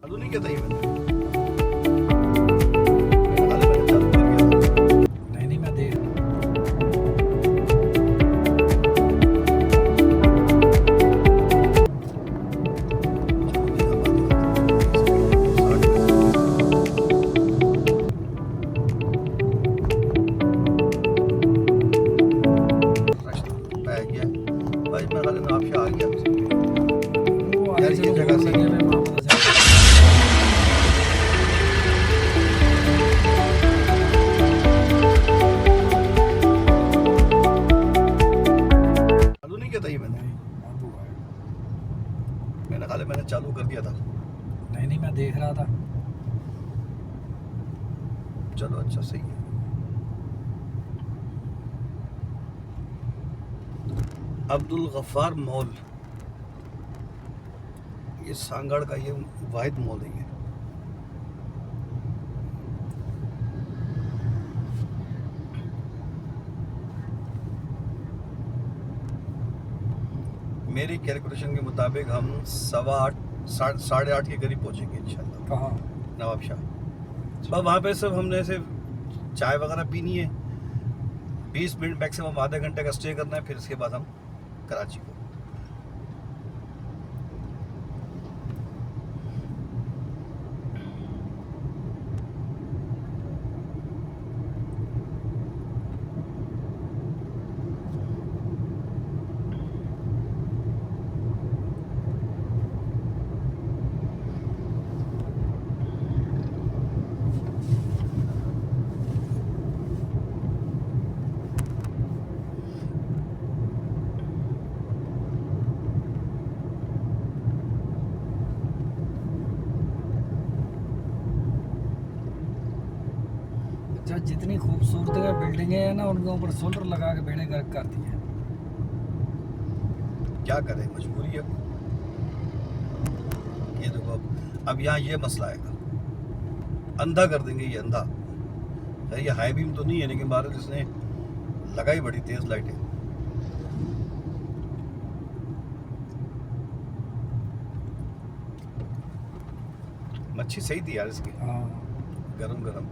चालू नहीं किया था ये मैंने चालू कर दिया था। नहीं मैं देख भाई मैं खाली नाम से आ गया वो यार, ये जगह सही है। चालू नहीं किया था ये मैंने खाली मैंने चालू कर दिया था। नहीं मैं देख रहा था। चलो अच्छा सही है। अब्दुल गफ्फार मॉल, ये सांगड़ का ये वाहिद मॉल है। मेरी कैलकुलेशन के मुताबिक हम 7:15 साढ़े 8 के करीब पहुंचेंगे इंशाल्लाह। कहाँ? नवाबशाह। बस वहाँ पे सब हमने ऐसे चाय वगैरह पीनी है, 20 मिनट मैक्सिमम आधे घंटे का स्टे करना है, फिर इसके बाद हम कराची को। अच्छा, जितनी खूबसूरत बिल्डिंगें हैं ना उनके ऊपर सोलर लगा के बेड़े गर्क कर दिए। क्या करें, मजबूरी है। ये देखो अब यहाँ ये मसला आएगा, अंधा कर देंगे ये अंधा। खैर ये हाई बीम तो नहीं है, लेकिन भारत इसने लगाई बड़ी तेज लाइटें। मच्छी सही थी यार इसकी, हाँ गरम गरम।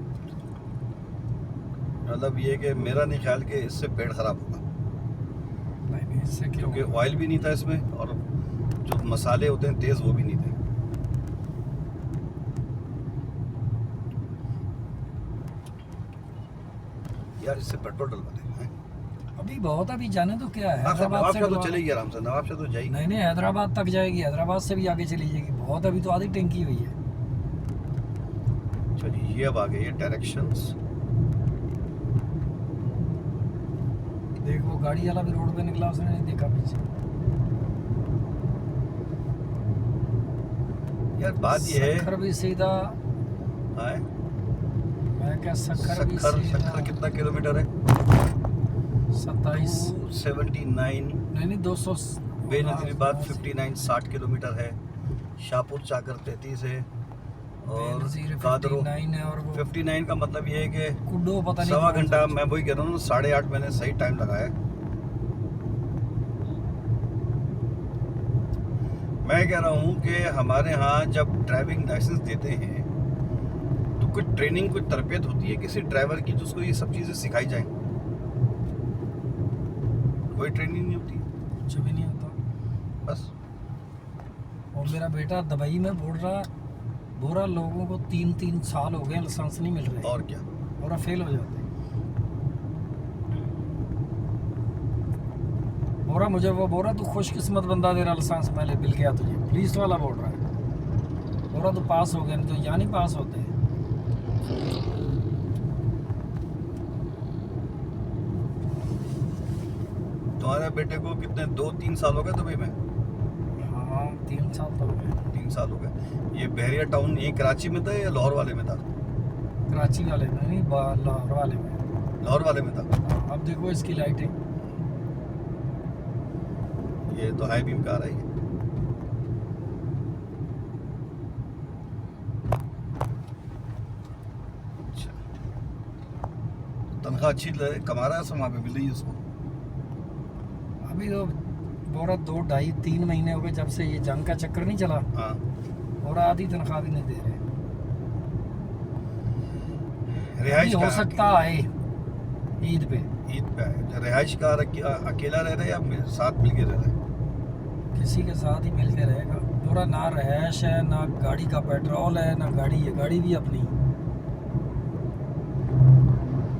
मतलब ये कि मेरा नहीं ख्याल कि इससे पेट खराब होगा, नहीं इससे क्यों? क्योंकि ऑयल भी नहीं था इसमें और जो मसाले होते हैं तेज वो भी नहीं थे। यार इससे पेट्रोल डलवाते हैं। अभी बहुत, अभी जाने तो क्या है, हैदराबाद से नवाबशाह तो डलवा- चलेगी आराम से, नवाबशाह तो जाएगी। नहीं हैदराबाद तक जाएगी, हैदराबाद से भी आगे चली जाएगी। बहुत, अभी तो आधी टंकी हुई है। चलिए ये अब आ गए ये डायरेक्शंस। देख वो गाड़ी वाला भी रोड पे निकला, उसने नहीं देखा पीछे। यार बात ये है, सखर भी सीधा, हाँ, मैं क्या सखर भी सखर सीधा। सखर कितना किलोमीटर है? 27 279। नहीं 200 बेनजीराबाद 59 60 किलोमीटर है। शाहपुर चाकर 33 है और कादरो 59 है। और वो 59 का मतलब ये है कि कुड्डो पता नहीं सवा कौन घंटा। सा- मैं वही कह रहा हूँ 8:30 मैंने सही टाइम लगाया। मैं कह रहा हूँ कि हमारे यहाँ जब ड्राइविंग लाइसेंस देते हैं तो कुछ ट्रेनिंग, कुछ तरबियत होती है किसी ड्राइवर की जिसको ये सब चीज़ें सिखाई जाए। कोई ट्रेनिंग नहीं होती, कुछ भी नहीं होता बस। और मेरा बेटा दुबई में बोल रहा लोगों को 3 साल हो गए लाइसेंस नहीं मिल रहे, और क्या, और फेल हो जाते हैं। मुझे वो बोल रहा तू खुशकिस्मत बंदा, तेरा लाइसेंस पहले मिल गया तुझे, पुलिस वाला बोल रहा है। तू पास हो गया, नहीं तो यहाँ नहीं पास होते। तुम्हारे बेटे को कितने 2-3 साल हो गए दुबई में? हाँ 3 साल तो हो गए। 3 साल हो गए। ये बहरिया टाउन यही कराची में था या लाहौर वाले में था? कराची वाले में नहीं, लाहौर वाले में। लाहौर वाले में था। अब देखो इसकी लाइटें, ये तो हाई बीम कार है ये। अच्छा, तनख्वाह अच्छी कमा रहा है, वहाँ पे मिल रही है उसको। अभी तो बोरा 2, 2.5, 3 महीने हो गए जब से ये जंग का चक्कर नहीं चला। हाँ और आधी तनख्वाह भी नहीं दे रहे। रिहाइश अभी हो का सकता है ईद पे ईद पे है। रिहाइश का अकेला रह रहा है या साथ मिलके रह रहा है? किसी के साथ ही मिल के रहेगा। पूरा ना रहायश है, ना गाड़ी का पेट्रोल है, ना गाड़ी है, गाड़ी भी अपनी।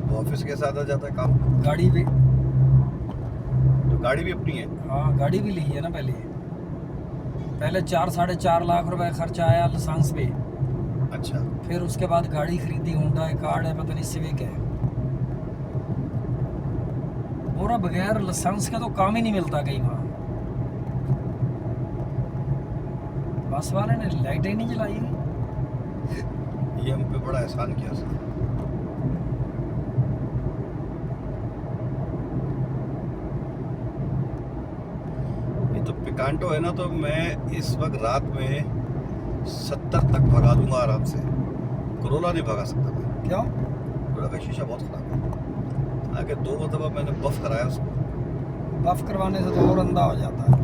तो ऑफिस के साथ आ जाता है काम, गाड़ी भी, तो गाड़ी भी अपनी है। हाँ गाड़ी भी ली है ना पहले 4-4.5 लाख रुपए खर्चा आया लाइसेंस पे। अच्छा, फिर उसके बाद गाड़ी खरीदी, होंडा कार्ड है, पता नहीं सिविक है। पूरा बगैर लाइसेंस के तो काम ही नहीं मिलता कहीं वहाँ। बस वाले ने लाइटें नहीं जलाई हुई। ये हम पे बड़ा एहसान किया उसने। ये तो पिकांटो है ना, तो मैं इस वक्त रात में 70 तक भगा दूंगा आराम से। कोरोला नहीं भगा सकता मैं। क्यों? कोरोला का शीशा बहुत खराब है। आगे 2 मरतबा मैंने बफ कराया उसको। बफ करवाने से तो और अंधा हो जाता है।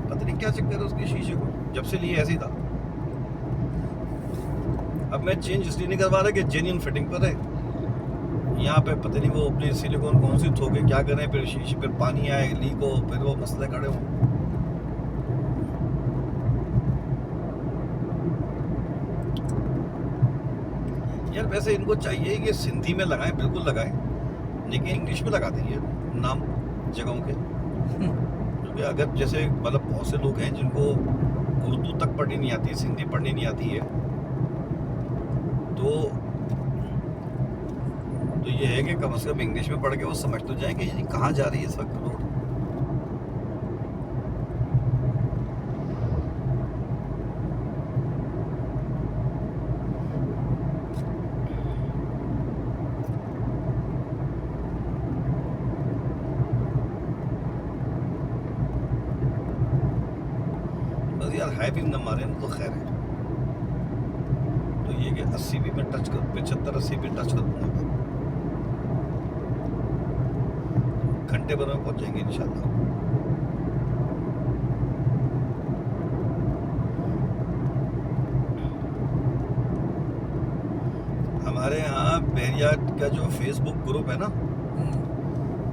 पता नहीं क्या चक्कर है उसके शीशे को, जब से लिए ऐसे ही था। अब मैं चेंज इसलिए नहीं करवा रहा कि जेन्युइन फिटिंग पर है। यहाँ पे पता नहीं वो अपनी सिलिकॉन कौन सी ठोके क्या करें, फिर शीशे पे पानी आए, लीक हो, फिर वो मसले खड़े हो। यार वैसे इनको चाहिए कि सिंधी में लगाएं, बिल्कुल लगाएं, लेकिन इंग्लिश में लगा देंगे नाम जगहों के। क्योंकि अगर जैसे मतलब बहुत से लोग हैं जिनको उर्दू तक पढ़नी नहीं आती, सिंधी पढ़नी नहीं आती है, तो ये है कि कम से कम इंग्लिश में पढ़ के वो समझ तो जाए कि ये कहाँ जा रही है इस वक्त रोड। बस यार हाई बीम न मारे ना तो खैर है। तो ये कि 80 भी मैं टच कर, 75-80 भी टच कर दूंगा, घंटे भर में पहुंच जाएंगे इंशाल्लाह। हमारे यहाँ बहरिया का जो फेसबुक ग्रुप है ना,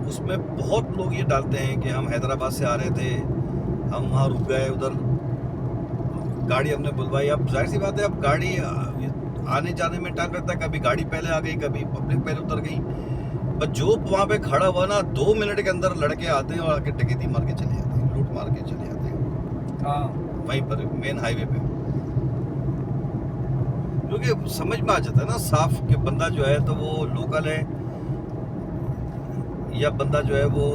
उसमें बहुत लोग ये डालते हैं कि हम हैदराबाद से आ रहे थे, हम वहाँ रुक गए, उधर गाड़ी हमने बुलवाई। अब जाहिर सी बात है, अब गाड़ी आने जाने में टाइम लगता है, कभी गाड़ी पहले आ गई, कभी पब्लिक पहले उतर गई। बस जो वहाँ पे खड़ा हुआ ना, 2 मिनट के अंदर लड़के आते हैं और आके डकैती मार के चले जाते हैं, लूट मार के चले जाते हैं। हाँ वहीं पर मेन हाईवे पे, क्योंकि समझ में आ जाता है ना साफ कि बंदा जो है तो वो लोकल है या बंदा जो है वो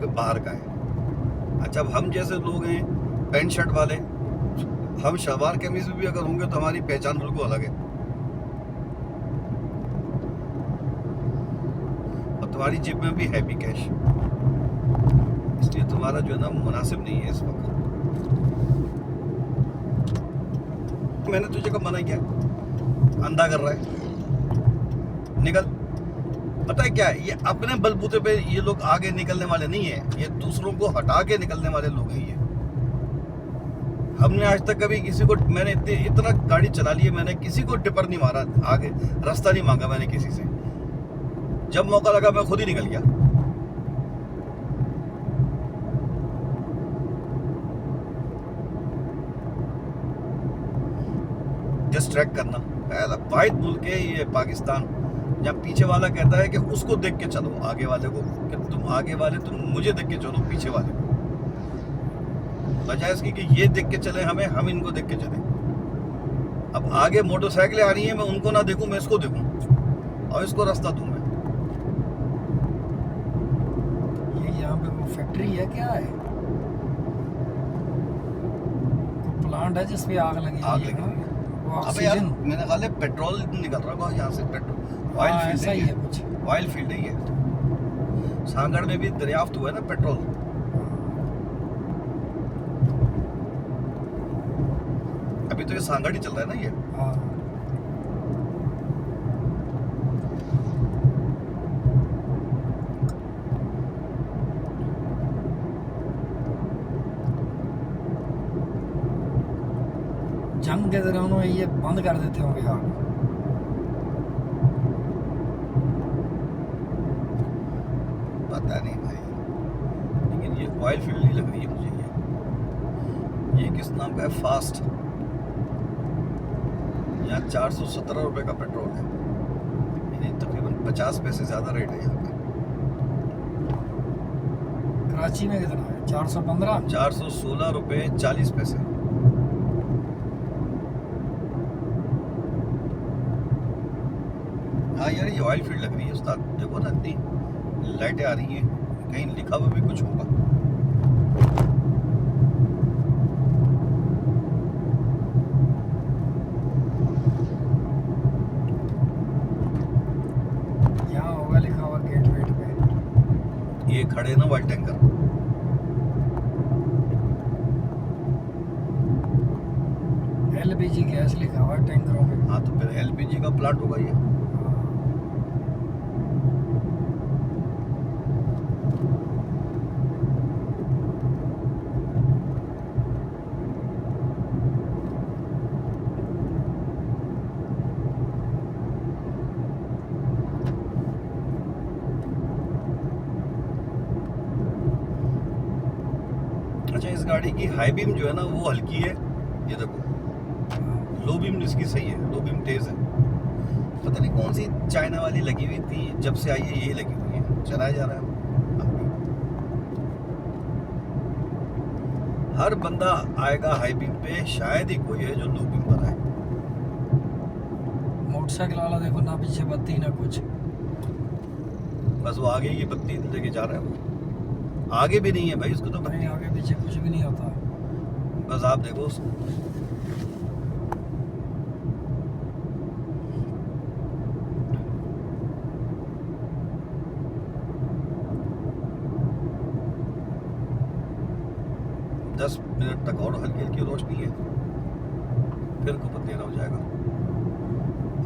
बाहर का है। अच्छा, अब हम जैसे लोग हैं पैंट शर्ट वाले, हम शलवार कमीज में भी अगर होंगे तो हमारी पहचान बिल्कुल अलग है। और तुम्हारी जेब में भी है भी कैश, इसलिए तुम्हारा जो है ना मुनासिब नहीं है इस वक्त। मैंने तुझे कब मना किया? अंधा कर रहा है, निकल। पता है क्या है, ये अपने बलबूते पे ये लोग आगे निकलने वाले नहीं है, ये दूसरों को हटा के निकलने वाले लोग हैं ये। हमने आज तक कभी किसी को, मैंने इतना गाड़ी चला ली है, मैंने किसी को टिपर नहीं मारा, आगे रास्ता नहीं मांगा मैंने किसी से। जब मौका लगा मैं खुद ही निकल गया। डिस्ट्रैक्ट करना, पहला वाहिद मुल्क है ये पाकिस्तान, जब पीछे वाला कहता है कि उसको देख के चलो, आगे वाले को, कि तुम आगे वाले तुम मुझे देख के चलो पीछे वाले को, बजाय इसकी कि ये देख के चले हमें, हम इनको देख के चले। अब आगे मोटरसाइकिलें आ रही हैं, मैं उनको ना देखूं, मैं इसको देखूं और इसको रास्ता दूं मैं। ये यहाँ पे वो फैक्ट्री है क्या है? प्लांट है जिसपे आग लगी आग हुई है लगी ना? हुई है। वो अबे यार ऑक्सीजन, मैंने कहा ले पेट्रोल निकल रहा होगा यहाँ से, पेट्रोल ऑयल हाँ, फील्ड ऐसा ही है कुछ। ऑयल फील्ड है ये। सांगड़ में भी दरियाफ्त हुआ है ना पेट्रोल। अभी तो ये सांगड़ ही चल रहा है ना ये। हाँ जंग के दौरान ये बंद कर देते होंगे आग। पता नहीं भाई, लेकिन ये ऑयल फील्ड नहीं लग रही है मुझे। ये किस नाम का है? फास्ट। यहाँ 417 रुपये का पेट्रोल है, यानी तकरीबन 50 पैसे ज़्यादा रेट है यहाँ पे। कराची में कितना है? 415। 416 रुपये 40 पैसे। हाँ यार, ये ऑयल फील्ड लग रही है उस्ताद। देखो ना, इतनी लाइटें आ रही हैं, कहीं लिखा हुआ भी कुछ होगा। यहाँ होगा लिखा हुआ गेट वेट पे। ये खड़े ना वाइट टैंकर। LPG गैस लिखा हुआ है टैंकरों पे। हाँ, तो फिर LPG का प्लांट होगा ये। अच्छा, इस गाड़ी की हाई बीम जो है ना वो हल्की है, ये देखो। लो बीम इसकी सही है, लो बीम तेज है। पता नहीं कौन सी चाइना वाली लगी हुई थी, जब से आई है ये लगी हुई है, चलाया जा रहा है अब भी। हर बंदा आएगा हाई बीम पे, शायद ही कोई है जो लो बीम पर आए। मोटरसाइकिल वाला देखो ना पीछे बत्ती ना कुछ। बस वो आगे की बत्ती लेके जा रहा है, वो आगे भी नहीं है भाई उसको तो नहीं, बत्ती। आगे पीछे कुछ भी नहीं होता। बस आप देखो उसको। दस मिनट तक और हल्की हल्की रोशनी है, फिर खूब अंधेरा हो जाएगा।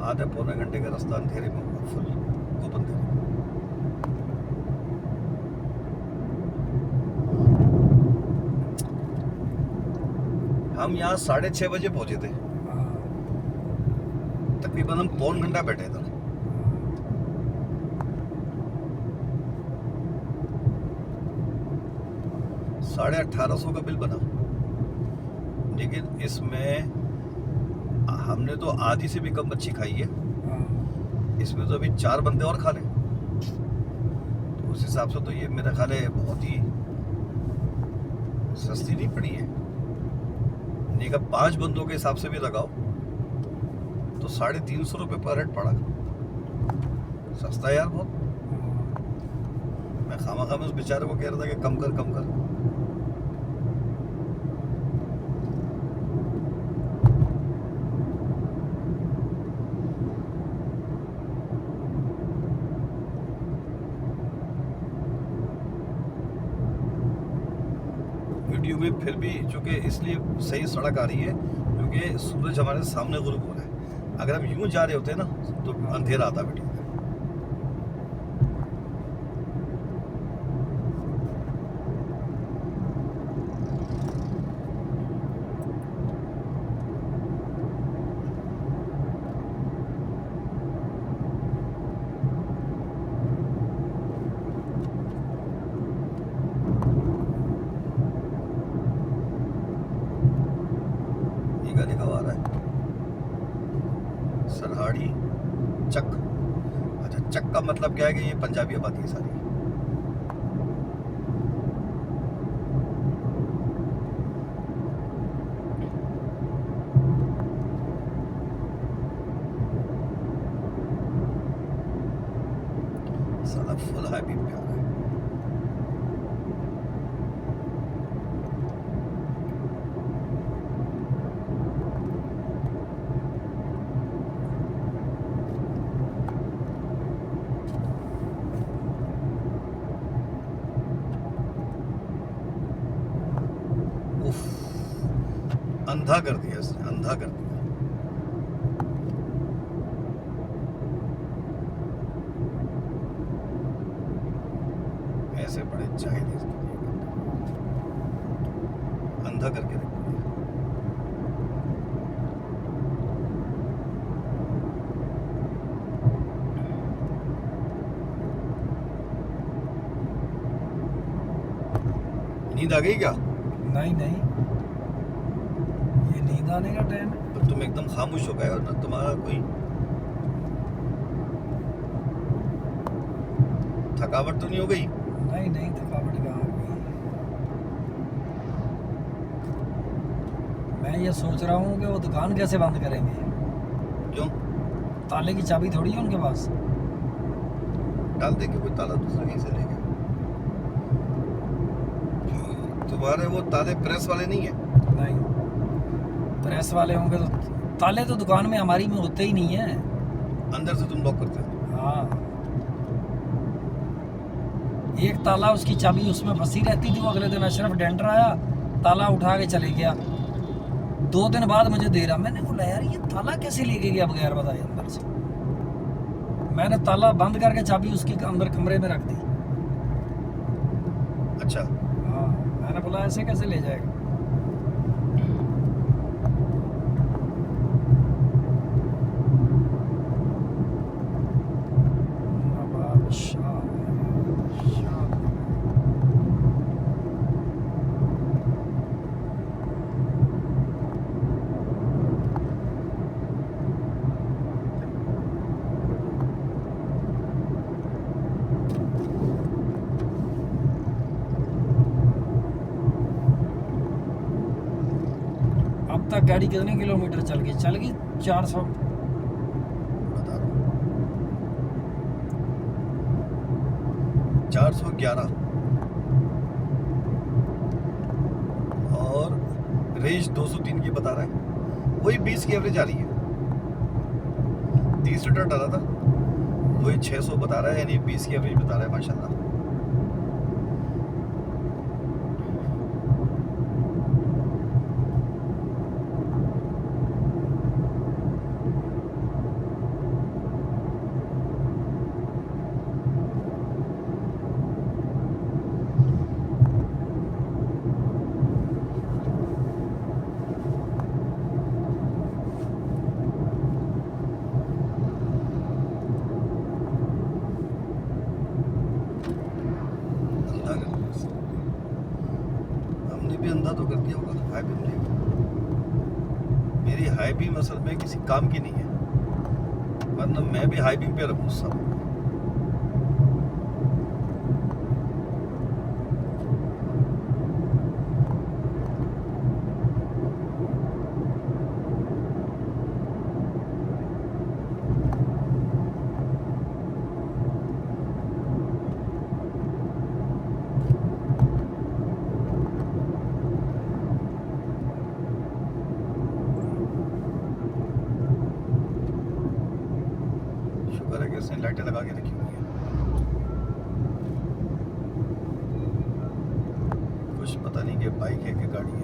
आधे पौने घंटे का रास्ता अंधेरे में होगा, फुल खूब अंधेरे में। हम यहाँ 6:30 बजे पहुंचे थे, हाँ। तकरीबन हम पौन घंटा बैठे इधर। $1850 का बिल बना, लेकिन इसमें हमने तो आधी से भी कम मच्छी खाई है। हाँ। इसमें तो अभी 4 बंदे और खा लें, तो उस हिसाब से तो ये मेरा ख्याल है बहुत ही सस्ती नहीं पड़ी है। नहीं का 5 बंदों के हिसाब से भी लगाओ तो 350 रुपये पर हेड पड़ा। सस्ता है यार बहुत। मैं खामा उस बेचारे को कह रहा था कि कम कर कम कर। वीडियो में फिर भी चूंकि इसलिए सही सड़क आ रही है क्योंकि सूरज हमारे सामने गुरूब हो रहा है। अगर हम यूं जा रहे होते ना तो अंधेरा आता वीडियो में। लिखा हुआ आ रहा है सरहाड़ी चक। अच्छा, चक का मतलब क्या है कि ये पंजाबी आबादी है सारी। साला फुल हाई बीम पे आ रहा है। अंधा कर दिया इसने, अंधा कर दिया। ऐसे बड़े चाहिए इसके लिए, अंधा करके रख दिया। नींद आ गई क्या? नहीं नहीं, ये नींद आने का टाइम है। तो तुम एकदम खामोश हो गए और ना तुम्हारा कोई थकावट तो नहीं हो गई? नहीं नहीं, थकावट कहाँ हो गई। मैं ये सोच रहा हूँ कि वो दुकान कैसे बंद करेंगे। क्यों? ताले की चाबी थोड़ी है उनके पास। डाल देंगे कोई ताला दूसरा कहीं से लेके। तुम्हारे वो ताले प्रेस वाले नहीं है? नहीं, प्रेस वाले होंगे तो ताले तो दुकान में हमारी में होते ही नहीं है। अंदर से तुम लॉक करते हो? हाँ, एक ताला उसकी चाबी उसमें फंसी रहती थी। वो अगले दिन अशरफ डेंटर आया, ताला उठा के चले गया। 2 दिन बाद मुझे दे रहा। मैंने बोला यार ये ताला कैसे लेके गया बगैर बताए अंदर से। मैंने ताला बंद करके चाबी उसकी अंदर कमरे में रख दी। अच्छा। हाँ, मैंने बोला ऐसे कैसे ले जाएगा। नवाब शाह, अब तक गाड़ी कितने किलोमीटर चल गई? 400। बता रहा हूँ 411 और रेंज 203 की बता रहा है। वही 20 की एवरेज आ रही है। 30 लीटर डाला था, वही 600 बता रहा है, यानी 20 की एवरेज बता रहा है माशाल्लाह। हमने भी अंधा तो कर दिया होगा हाई बीम नहीं। मेरी हाई बीम असल में किसी काम की नहीं है, वरना मैं भी हाई बीम पे रखूँ सब। शुक्र है कि उसने लाइटें लगा के रखी हुई है। कुछ पता नहीं कि बाइक है कि गाड़ी है।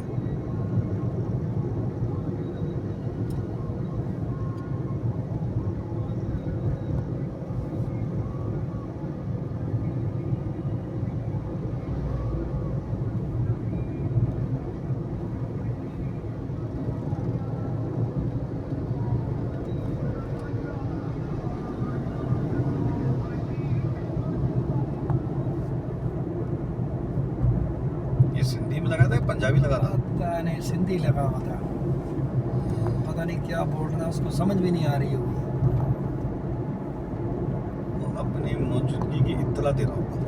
ये सिंधी में लगा था या पंजाबी लगा था? पता नहीं, सिंधी लगा हुआ था। पता नहीं क्या बोल रहा है, उसको समझ भी नहीं आ रही होगी। वो अपनी मौजूदगी की इत्तला दे रहा होगा।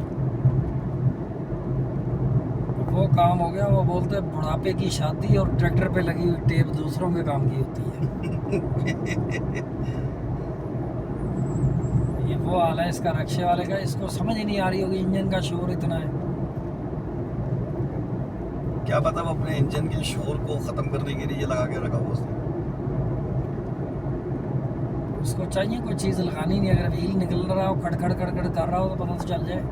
वो काम हो गया। वो बोलते हैं बुढ़ापे की शादी और ट्रैक्टर पे लगी हुई टेप दूसरों के काम की होती है। ये वो हाल है इसका रक्शे वाले का। इसको समझ ही नहीं आ रही होगी, इंजन का शोर इतना है। क्या पता वो अपने इंजन के शोर को खत्म करने के लिए ये लगा के रखा हुआ उसने। उसको चाहिए कोई चीज़ लगानी नहीं। अगर व्हील निकल रहा हो, खड़खड़ खड़खड़ कर रहा हो तो पता तो चल जाए।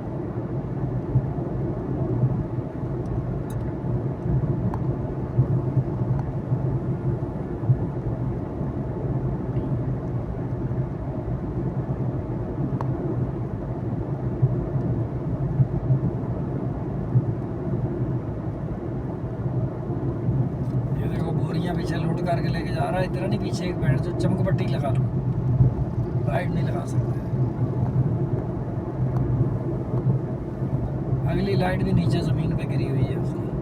पीछे लोड करके लेके जा रहा है। इतना नहीं, पीछे एक बैठ जो चमक पट्टी लगा लो, लाइट नहीं लगा सकते। अगली लाइट भी नीचे ज़मीन पे गिरी हुई है उसकी।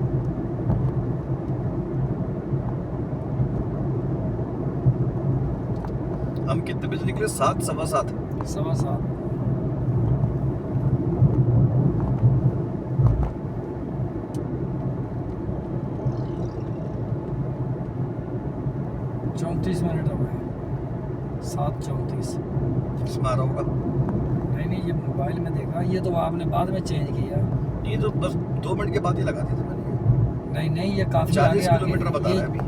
हम कितने बजे निकले? 7, सवा 7। 7:15। मिनट हो गए। 7:34। इसमें आ रहा होगा। नहीं, ये मोबाइल में देखा। ये तो आपने बाद में चेंज किया। ये तो बस 2 मिनट के बाद ही लगा दी थी मैंने। नहीं, ये काफी 40 आगे किलोमीटर बता रहा है अभी।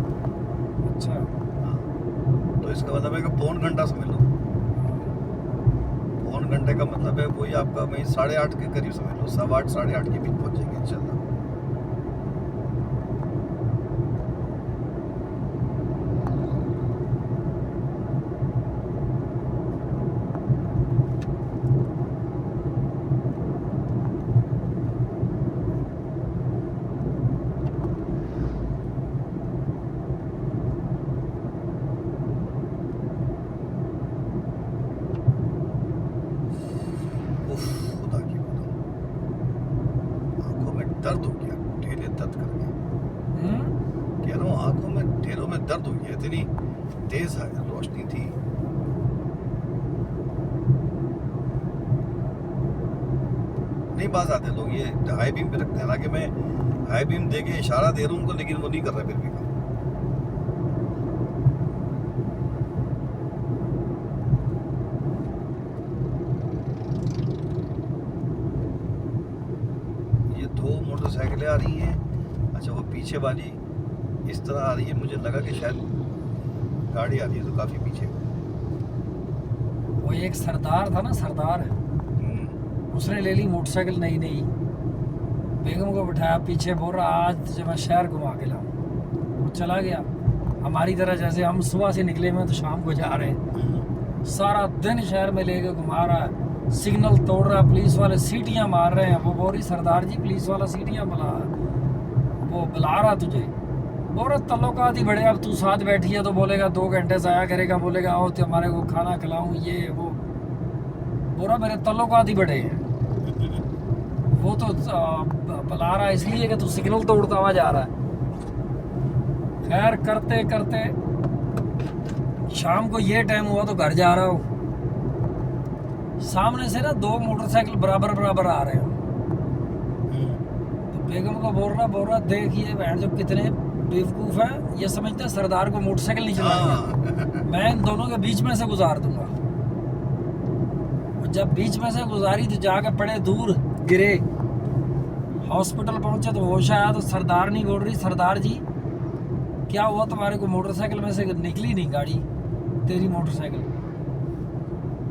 अच्छा, हाँ, तो इसका मतलब है कि पौन घंटा समझ लो। पौन घंटे का मतलब है वही आपका वही 8:30 के करीब समझ लो, 8:15 8:30 के बीच पहुंच जाएंगे इंशाल्लाह। खुदा की खुदा, आंखों में दर्द हो गया, ढेरे दर्द कर गया। कह रहा हूँ आंखों में ढेरों में दर्द हो गया, इतनी तेज रोशनी थी। नहीं बाज आते लोग ये हाई बीम पे रखते हैं, हालांकि मैं हाई बीम दे के इशारा दे रहा हूँ उनको, लेकिन वो नहीं कर रहा फिर भी काम। ये 2 मोटरसाइकिलें आ रही हैं। अच्छा, वो पीछे वाली इस तरह आ रही है, मुझे लगा कि शायद गाड़ी आ रही है तो काफी पीछे। वो एक सरदार था ना, सरदार, उसने ले ली मोटरसाइकिल नई नई, बेगम को बिठाया पीछे, बोल रहा आज जब मैं शहर घुमा के लाऊं। वो चला गया। हमारी तरह जैसे हम सुबह से निकले हुए तो शाम को जा रहे हैं, सारा दिन शहर में लेके घुमा रहा है, सिग्नल तोड़ रहा है, पुलिस वाले सीटियां मार रहे हैं। वो बोल रही सरदार जी पुलिस वाला सीटियां वो बुला रहा तुझे। बोल रहा तल्लुकात ही बड़े, अब तू साथ बैठी है तो बोलेगा 2 घंटे से आया करेगा, बोलेगा आओ तो हमारे को खाना खिलाऊं ये वो। बोल रहा मेरे तल्लुकात ही बड़े हैं। वो तो बुला रहा है इसलिए कि तू सिग्नल तोड़ता हुआ जा रहा है। खैर करते करते शाम को ये टाइम हुआ तो घर जा रहा हूँ, सामने से ना 2 मोटरसाइकिल बराबर बराबर आ रहे हो। तो बेगम को बोल रहा देखिए बहन जो कितने बेवकूफ है, ये समझते हैं सरदार को मोटरसाइकिल नहीं चलानी, मैं इन दोनों के बीच में से गुजार दूंगा। और जब बीच में से गुजारी तो जाकर पड़े दूर, गिरे, हॉस्पिटल पहुंचे तो होश आया तो सरदार नहीं बोल रही सरदार जी क्या हुआ तुम्हारे को, मोटरसाइकिल में से निकली नहीं गाड़ी तेरी मोटरसाइकिल।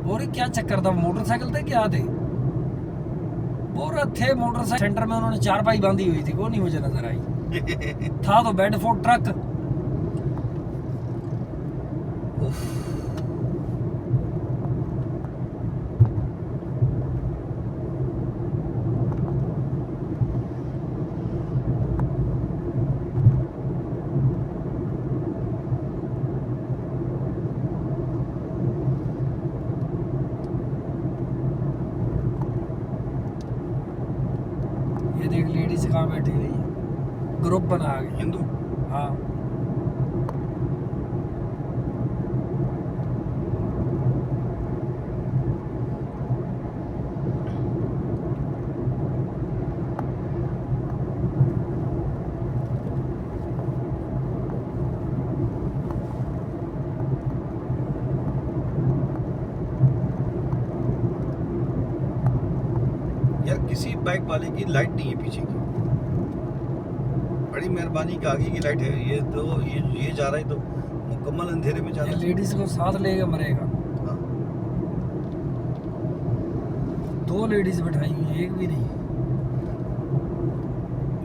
बोल रही क्या चक्कर था, मोटरसाइकिल थे क्या थे? बोल रहे थे मोटरसाइकिल सेंटर में उन्होंने 4 बांधी हुई थी, वो नहीं मुझे नजर आई। था तो बेडफोर्ड ट्रक। ये देख लेडीज कहाँ बैठी हुई है, ग्रुप बना गया हिंदू। हाँ यार किसी बाइक वाले की लाइट नहीं है पीछे की, बड़ी मेहरबानी की आगे की लाइट है। ये तो ये जा रहा है तो मुकम्मल अंधेरे में जा रहा ये है। लेडीज को साथ लेके मरेगा। हाँ। 2 लेडीज बैठाई हुई है, एक भी नहीं।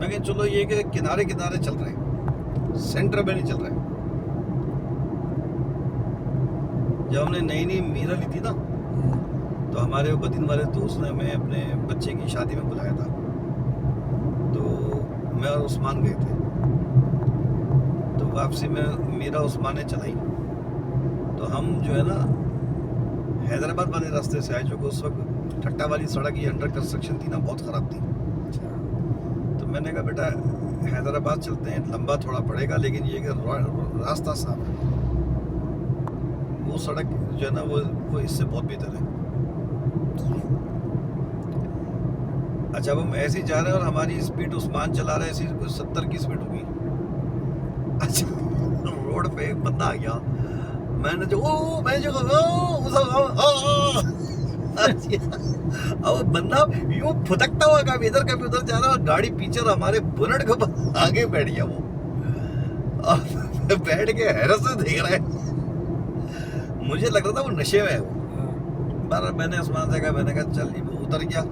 मैं कह चलो ये कि किनारे किनारे चल रहे हैं, सेंटर में नहीं चल रहे हैं। जब हमने नई नई मीरा ली थी ना, तो हमारे बदीन वाले दोस्त ने हमें अपने बच्चे की शादी में बुलाया था, तो मैं और उस्मान गए थे। तो वापसी में मीरा उस्मान ने चलाई, तो हम जो है ना हैदराबाद वाले रास्ते से आए, जो कि उस वक्त ठट्टा वाली सड़क ये अंडर कंस्ट्रक्शन थी ना, बहुत ख़राब थी। तो मैंने कहा बेटा हैदराबाद चलते हैं, लंबा थोड़ा पड़ेगा लेकिन ये कि रास्ता साफ है। वो सड़क जो है ना वो इससे बहुत बेहतर है। अच्छा, अब हम ऐसे ही जा रहे हैं और हमारी स्पीड उस्मान चला रहा है ऐसी कुछ 70 की स्पीड होगी। अच्छा, रोड पे एक बंदा आ गया, मैंने जो अब बंदा यूं फुदकता हुआ कभी इधर कभी उधर जा रहा और गाड़ी पीछे और हमारे बुलेट के आगे बैठ गया वो, और बैठ के हैरत से देख रहा है। मुझे लग रहा था वो नशे में है वो। पर मैंने उस्मान से कहा, मैंने कहा चल, वो उतर गया।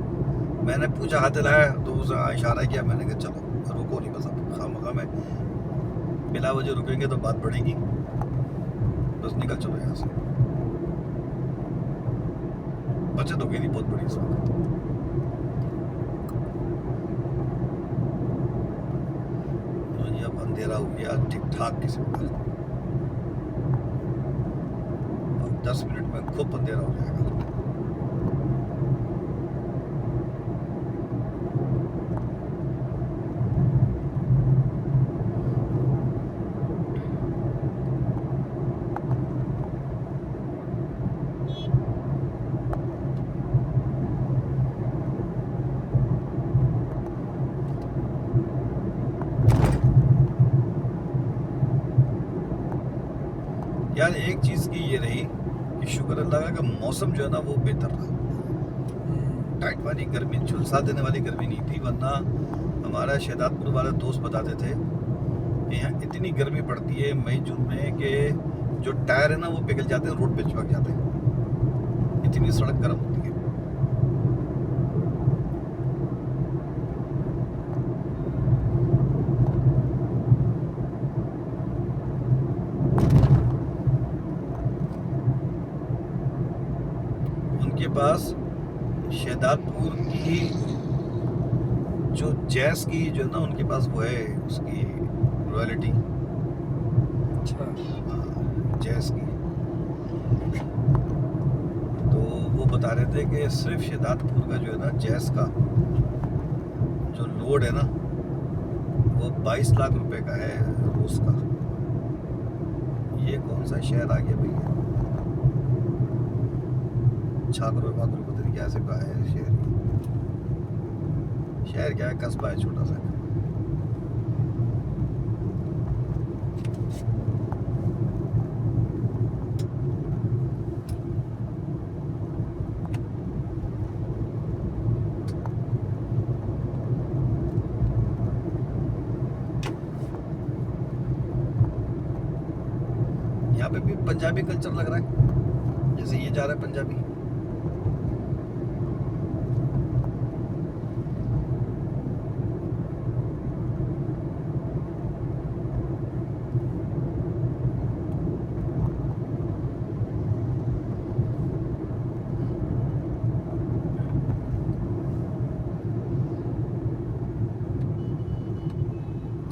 मैंने पूछा हाथ हिलाया तो उसने इशारा किया। मैंने कहा चलो रुको नहीं, बस अब खामखा में बिला वजह रुकेंगे तो बात बढ़ेगी, बस निकल चलो यहाँ से। बचत हो गई थी बहुत बड़ी इस वक्त। तो ये अब अंधेरा हो गया ठीक ठाक किस्म का, अब 10 मिनट में खूब अंधेरा हो जाएगा। यार एक चीज की ये रही कि शुक्र अल्लाह का मौसम जो है ना वो बेहतर रहा। टाइट वाली गर्मी, झुलसा देने वाली गर्मी नहीं थी, वरना हमारा शहदादपुर वाले दोस्त बताते थे कि यहाँ इतनी गर्मी पड़ती है मई जून में कि जो टायर है ना वो पिघल जाते हैं, रोड पे चिपक जाते हैं, इतनी सड़क गर्म होती है। उनके पास शहदादपुर की जो जैस की जो है ना उनके पास वो है उसकी रॉयल्टी, अच्छा, जैस की। तो वो बता रहे थे कि सिर्फ शहदादपुर का जो है ना जैस का जो लोड है ना वो 22 लाख रुपए का है रोज का। ये कौन सा शहर आ गया भैया? छागरो वागरो पता नहीं क्या से का है शहर। शहर क्या है, कस्बा है छोटा सा। यहाँ पे भी पंजाबी कल्चर लग रहा है, जैसे ये जा रहा है पंजाबी।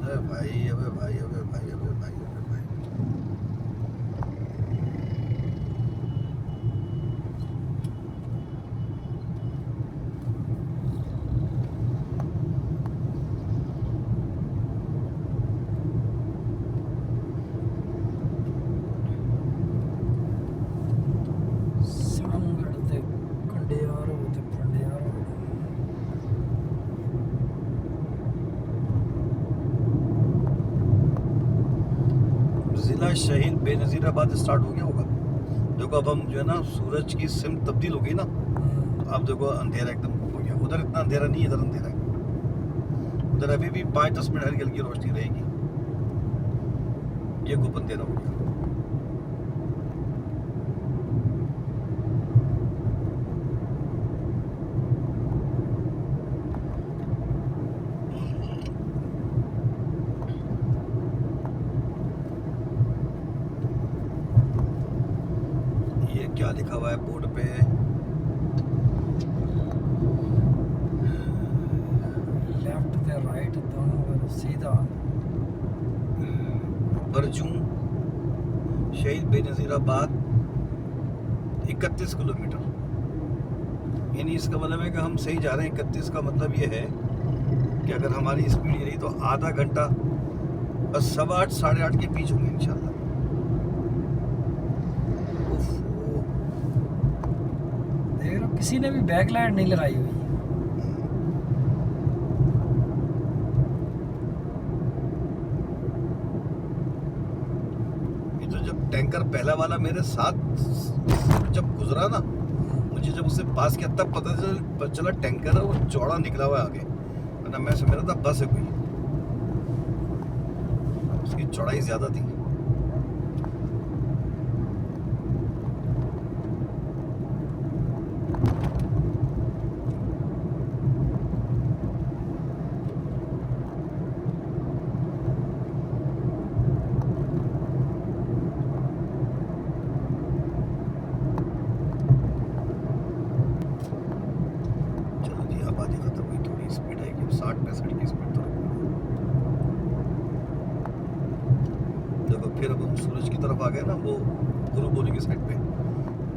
अबे भाई, अबे भाई, अबे भाई, अबे भाई, अबे भाई। सांगड़ ते कंडियारो ते पंडियारो। जिला शहीद बेनजीराबाद स्टार्ट हो गया होगा। देखो अब हम जो है ना सूरज की सिमत तब्दील हो गई ना, अब देखो अंधेरा एकदम हो गया। उधर इतना अंधेरा नहीं है, इधर अंधेरा है। उधर अभी भी 5-10 मिनट हल्की हल्की रोशनी रहेगी। ये खूब अंधेरा हो गया। ये क्या लिखा हुआ है बोर्ड पे? लेफ्ट ते राइट दोनों ओर सीधा। बरजू शहीद बेनजीराबाद 31 किलोमीटर। यानी इसका मतलब है कि हम सही जा रहे हैं। 31 का मतलब ये है कि अगर हमारी स्पीड ये रही तो आधा घंटा बस 8:15 8:30 के बीच होंगे इंशाल्लाह। देख रहे हो किसी ने भी बैकलाइट नहीं लगाई हुई है। ये तो जब टैंकर पहला वाला मेरे साथ जब गुजरा ना, मुझे जब उससे पास किया तब पता चला टैंकर है वो चौड़ा निकला हुआ है आगे, वरना मैं समझ रहा था बस है कोई, उसकी चौड़ाई ज्यादा थी। चलो जी, आबादी खत्म हुई, थोड़ी स्पीड आएगी, 60-65 की स्पीड तो देखो। फिर अब हम सूरज की तरफ आ गए ना, वो गुरु बोरी की साइड पे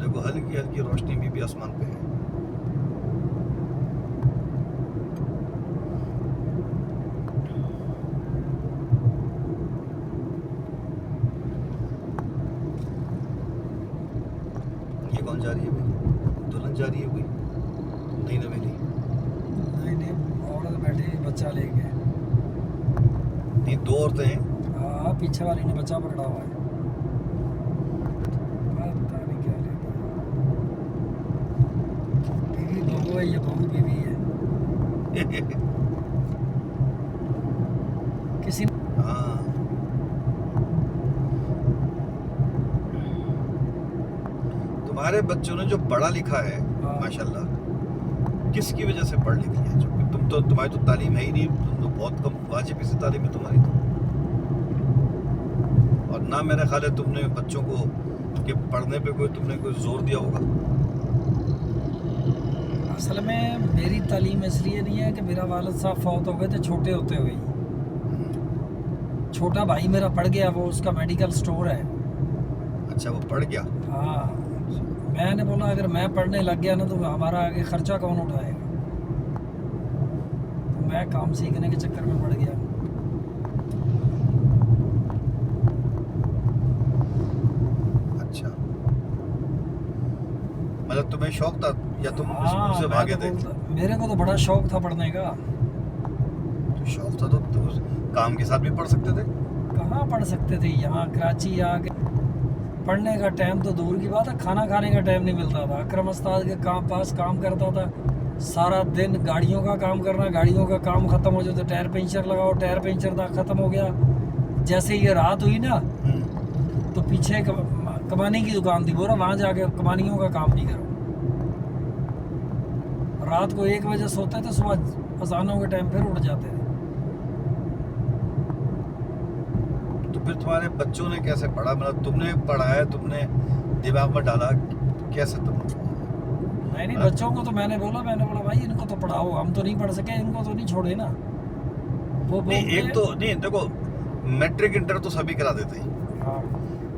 देखो, हल्की हल्की रोशनी भी आसमान पे है। ये कौन जा रही है भाई? दुल्हन जा रही है कोई नई नवेली? नहीं औरत बैठी बच्चा लेके। नहीं, दो औरतें हैं। हाँ पीछे वाली ने बच्चा पकड़ा हुआ है, पता नहीं क्या लेके। बीवी बहू है, ये बहू बीवी है। किसी हाँ, तुम्हारे बच्चों ने जो पढ़ा लिखा है हाँ। माशाल्लाह, किसकी वजह से पढ़ लिख लिया? जो तुम्हारी तो तालीम है ही नहीं, तुम तो बहुत कम वाजिब सी तालीम है तुम्हारी तो। और ना मेरा ख्याल है तुमने बच्चों को कि पढ़ने पे तुमने कोई जोर दिया होगा। असल में मेरी तालीम इसलिए नहीं है कि मेरा वालिद साहब फौत हो गए थे छोटे होते हुए ही। छोटा भाई मेरा पढ़ गया, वो उसका मेडिकल स्टोर है। अच्छा, वो पढ़ गया। हाँ, मैंने बोला अगर मैं पढ़ने लग गया ना तो हमारा आगे खर्चा कौन उठाएगा, तो मैं काम सीखने के चक्कर में पड़ गया। अच्छा, मतलब तुम्हें शौक था या तुम हाँ, स्कूल से मैं भागे तो थे? मेरे को तो बड़ा शौक था पढ़ने का। तो शौक था तो काम के साथ भी पढ़ सकते थे। कहाँ पढ़ सकते थे, यहाँ कराची आके पढ़ने का टाइम तो दूर की बात है, खाना खाने का टाइम नहीं मिलता था। अकरम उस्ताद के पास काम करता था, सारा दिन गाड़ियों का काम करना, गाड़ियों का काम ख़त्म हो जाए तो टायर पंचर लगाओ, टायर पंचर था ख़त्म हो गया। जैसे ये रात हुई ना तो पीछे कमानी की दुकान थी, बोला वहाँ जाके कमानियों का काम नहीं करो। रात को 1 बजे सोते थे, सुबह अजानों के टाइम फिर उठ जाते थे। तो फिर तुम्हारे बच्चों ने कैसे पढ़ा? मतलब तुमने पढ़ाया, तुमने दिमाग में डाला कैसे तुम? नहीं बच्चों को तो मैंने बोला भाई इनको तो पढ़ाओ, हम तो नहीं पढ़ सके, इनको तो नहीं छोड़े ना। वो नहीं, एक तो नहीं, देखो मैट्रिक इंटर तो सभी करा देते हैं, हाँ,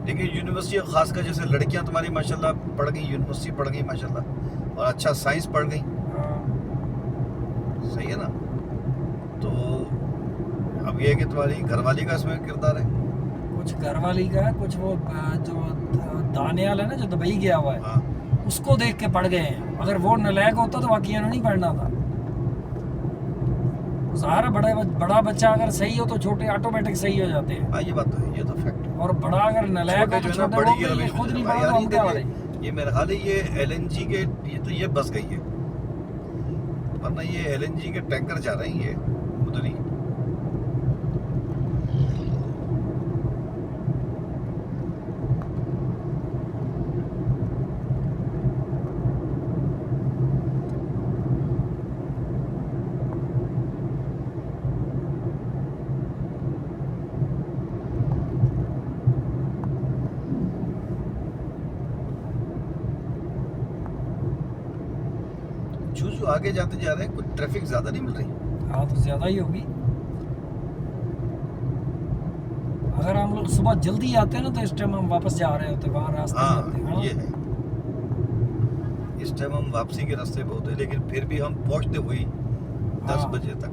लेकिन यूनिवर्सिटी खासकर जैसे लड़कियां तुम्हारी माशाल्लाह पढ़ गई, यूनिवर्सिटी पढ़ गई माशाल्लाह, और अच्छा साइंस पढ़ गई, हाँ। सही है ना? तो अब ये है कि तुम्हारी घरवाली का इसमें किरदार है। कुछ घरवाली का है, कुछ वो जो दानियाल है ना जो दुबई गया हुआ है, हाँ, उसको देख के पढ़ गए हैं। अगर वो नलायक होता तो वाकई नहीं पढ़ना था। सारा बड़ा बच्चा अगर सही हो तो छोटे ऑटोमेटिक सही हो जाते हैं, हाँ, ये बात तो है, ये तो फैक्ट है। और बड़ा अगर नलायक हो तो जो है ना, छोटे बड़ी वो की भी रविश खुद नहीं भाई पढ़ा यार, तो हम क्या करें। ये मेरा हाल है, ये LNG के ये बस गई है, वरना ये LNG के टैंकर जा रहे हैं ये उधर ही। जो आगे जाते जा रहे हैं, कुछ ट्रैफिक ज्यादा नहीं मिल रही। हाँ तो ज्यादा ही होगी। अगर हम लोग सुबह जल्दी आते हैं ना तो इस टाइम हम वापस जा रहे होते, वहाँ रास्ते में होते हैं। हाँ, ये है, इस टाइम हम वापसी के रास्ते पे होते हैं, लेकिन फिर भी हम पहुंचते हुए 10 हाँ। बजे तक।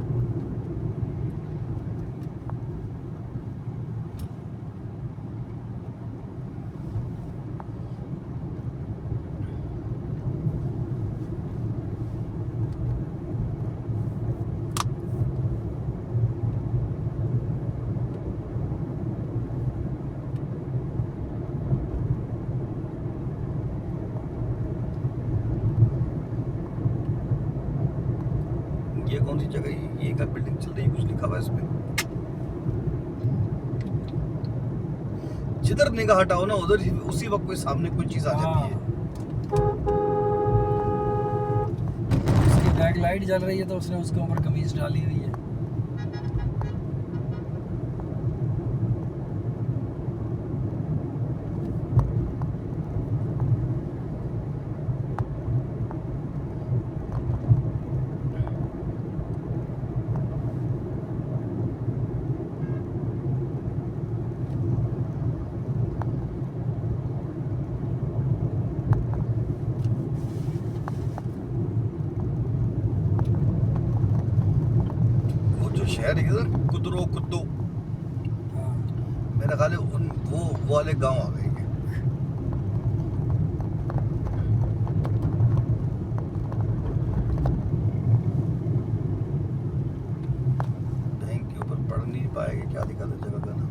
जाएगा ये क्या बिल्डिंग चल रही है, कुछ लिखा हुआ है इसमें। जिधर निगाह हटाओ ना उधर उसी वक्त कोई सामने कोई चीज आ जाती है। उसकी बैक लाइट जल रही है तो उसने उसके ऊपर कमीज डाली हुई है। शहर इधर कुदरो कुद्दो, मेरा ख्याल है उन वो वाले गांव आ गए। बैंक के ऊपर पढ़ नहीं पाएंगे, क्या लिखा था जगह का नाम।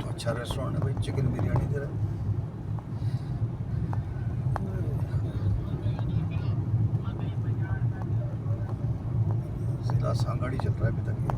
अच्छा रेस्टोरेंट है भाई, चिकन बिरयानी दे रहा है। जिला सांगाड़ी चल रहा है अभी तक ये।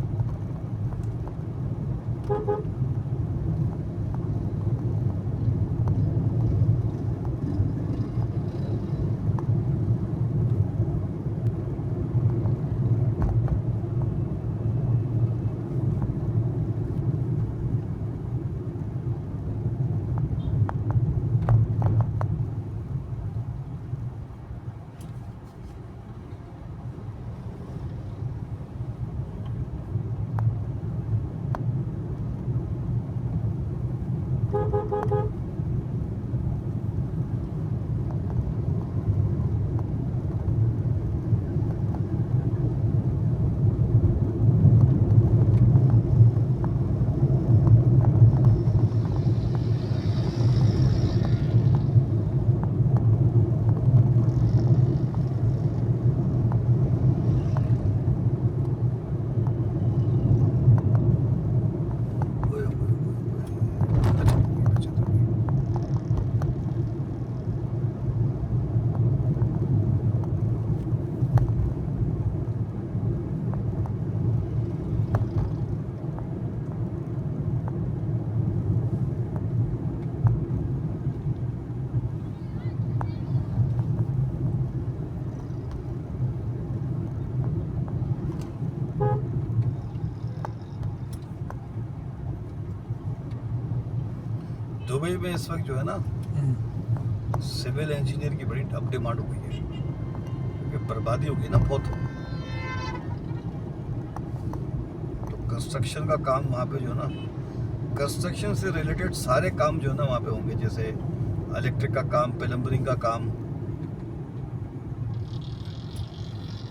दुबई में इस वक्त जो है ना सिविल इंजीनियर की बड़ी अब डिमांड हो गई है, क्योंकि बर्बादी होगी ना बहुत। तो कंस्ट्रक्शन का काम वहाँ पे जो है ना, कंस्ट्रक्शन से रिलेटेड सारे काम जो है ना वहाँ पे होंगे, जैसे इलेक्ट्रिक का काम, प्लम्बरिंग का काम,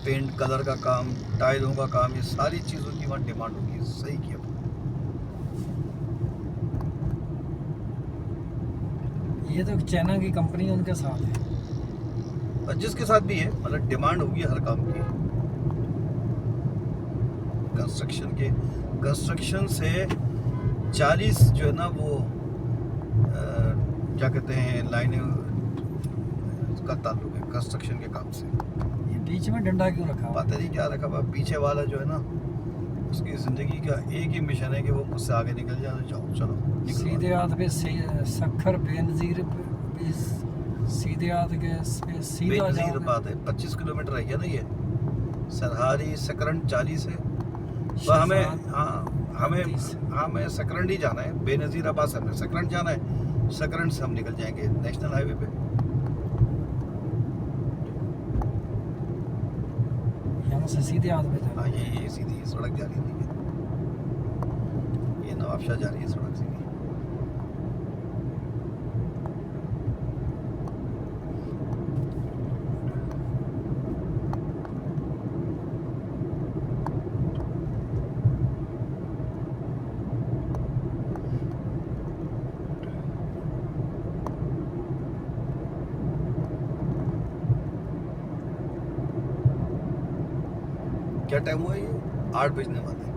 पेंट कलर का काम, टाइलों का काम, ये सारी चीज़ों की वहाँ डिमांड होगी। सही किया। ये तो चाइना की कंपनी उनके साथ है, और जिसके साथ भी है, मतलब डिमांड होगी हर काम की। कंस्ट्रक्शन से 40 जो है ना वो क्या कहते हैं लाइनें का ताल्लुक है कंस्ट्रक्शन के काम से। ये बीच में डंडा क्यों रखा हुआ? पता नहीं क्या रखा हुआ पीछे वाला जो है ना, उसकी जिंदगी का एक ही मिशन है कि वो मुझसे आगे निकल जाए। तो जाओ चलो निकलो। सीधे हाथ पे सखर बेनजीर पे सीधे हाथ के पे सीधा बेनज़ीर जाओगे। बात है, 25 किलोमीटर है क्या ना ये, सरहारी सकरंड 40 है। तो हमें सकरंड ही जाना है, बेनज़ीर अब्बास हमें सकरंड जाना है, सकरंड से हम निकल जाएंगे नेशनल हाईवे पे। यहाँ से सीधे हाथ पे जाना। हाँ ये सीधी सड़क जा रही है, ये नवाबशाह जा रही है सड़क सीधी। क्या टाइम हुआ ये? 8 बजने वाले हैं।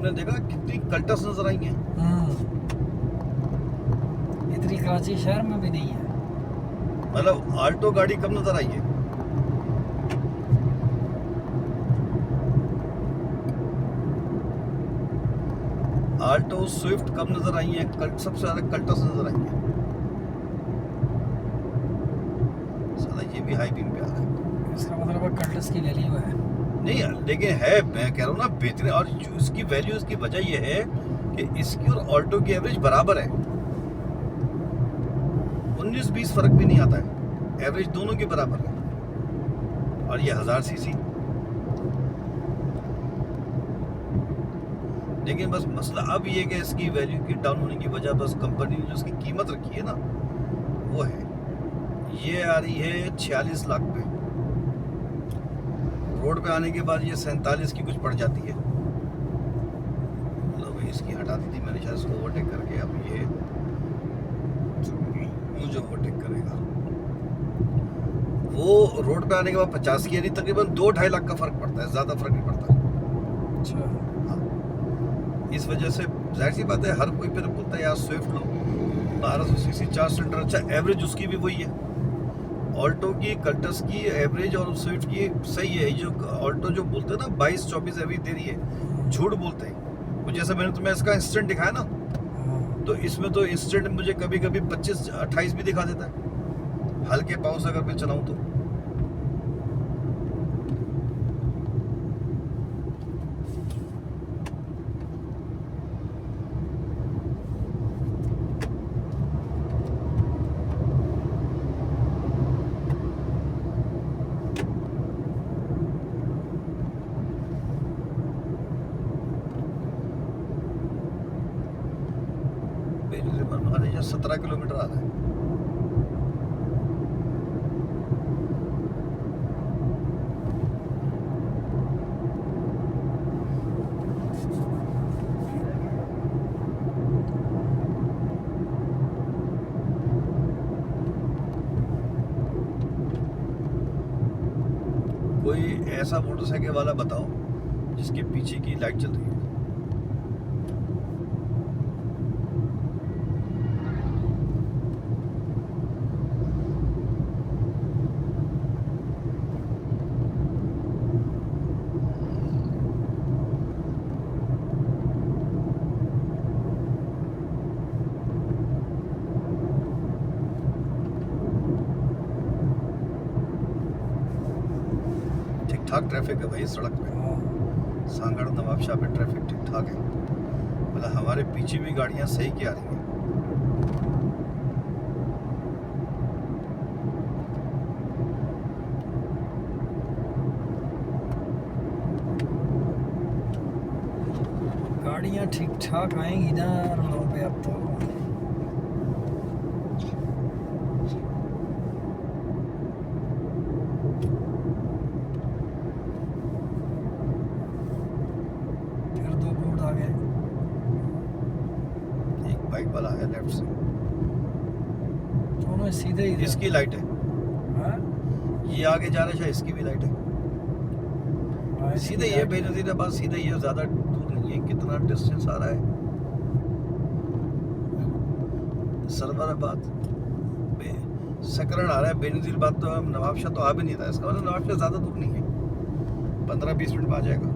आपने देखा कितनी कल्टस नजर आई है। इतनी कराची शहर में भी नहीं है। मतलब आल्टो गाड़ी कब नजर आई है। आल्टो स्विफ्ट कब नजर आई है, सबसे ज्यादा कल्टस नजर आई है। साला ये भी हाई बीम पे आ रहा है। इसका मतलब कल्टस की वैल्यू है नहीं, लेकिन है, मैं कह रहा हूँ ना बेहतरीन। और इसकी वैल्यू, इसकी वजह ये है कि इसकी और ऑल्टो की एवरेज बराबर है। 19-20 फर्क भी नहीं आता है, एवरेज दोनों की बराबर है। और ये 1000 सीसी। लेकिन बस मसला अब ये कि इसकी वैल्यू की डाउन होने की वजह बस कंपनी ने जो इसकी कीमत रखी है ना वो है, ये आ रही है 46 लाख पे। रोड पे आने के बाद ये 47 की कुछ पड़ जाती है। मतलब इसकी हटा दी थी मैंने शायद इसको ओवरटेक करके। अब ये मुझे ओवरटेक करेगा। वो रोड पे आने के बाद 50 की, यानी तकरीबन 2-2.5 लाख का फर्क पड़ता है, ज्यादा फर्क नहीं पड़ता। अच्छा, इस वजह से जाहिर सी बात है हर कोई फिर बोलता है यार स्विफ्ट लो, 1200 सीसी 4 सिलेंडर। अच्छा, एवरेज उसकी भी वही है। ऑल्टो की, कल्टस की एवरेज और स्विफ्ट की सही है। जो ऑल्टो जो बोलते हैं ना 22-24 एवरेज दे रही है, झूठ बोलते हैं। वो जैसे मैंने तुम्हें इसका इंस्टेंट दिखाया ना, तो इसमें तो इंस्टेंट मुझे कभी कभी 25-28 भी दिखा देता है, हल्के पाँव से अगर मैं चलाऊं तो। हमारे यहाँ 17 किलोमीटर आ रहा है। कोई ऐसा मोटरसाइकिल वाला बताओ जिसके पीछे की लाइट चल रही है। ठीक ठाक ट्रैफिक है भाई सड़क पे। सांगड़ नवाबशाह पे ट्रैफिक ठीक ठाक है। मतलब हमारे पीछे भी गाड़ियां सही की आ रही हैं। गाड़ियाँ ठीक ठाक आएंगी ना रोडों पे अब तो। फिर 2 बोर्ड आ गए। एक बाइक वाला है लेफ्ट से, दोनों सीधे ही इसकी लाइट है। हाँ? ये आगे जा रहा है, शायद इसकी भी लाइट है। हाँ, सीधे ही है, बेनजीराबाद सीधे ही है, ज्यादा दूर नहीं है। कितना डिस्टेंस आ रहा है, सरवराबाद सकरण आ रहा है। बेनजीराबाद तो नवाबशाह तो आ भी नहीं रहा है। इसका मतलब नवाबशाह ज्यादा दूर नहीं है, 15-20 मिनट में आ जाएगा।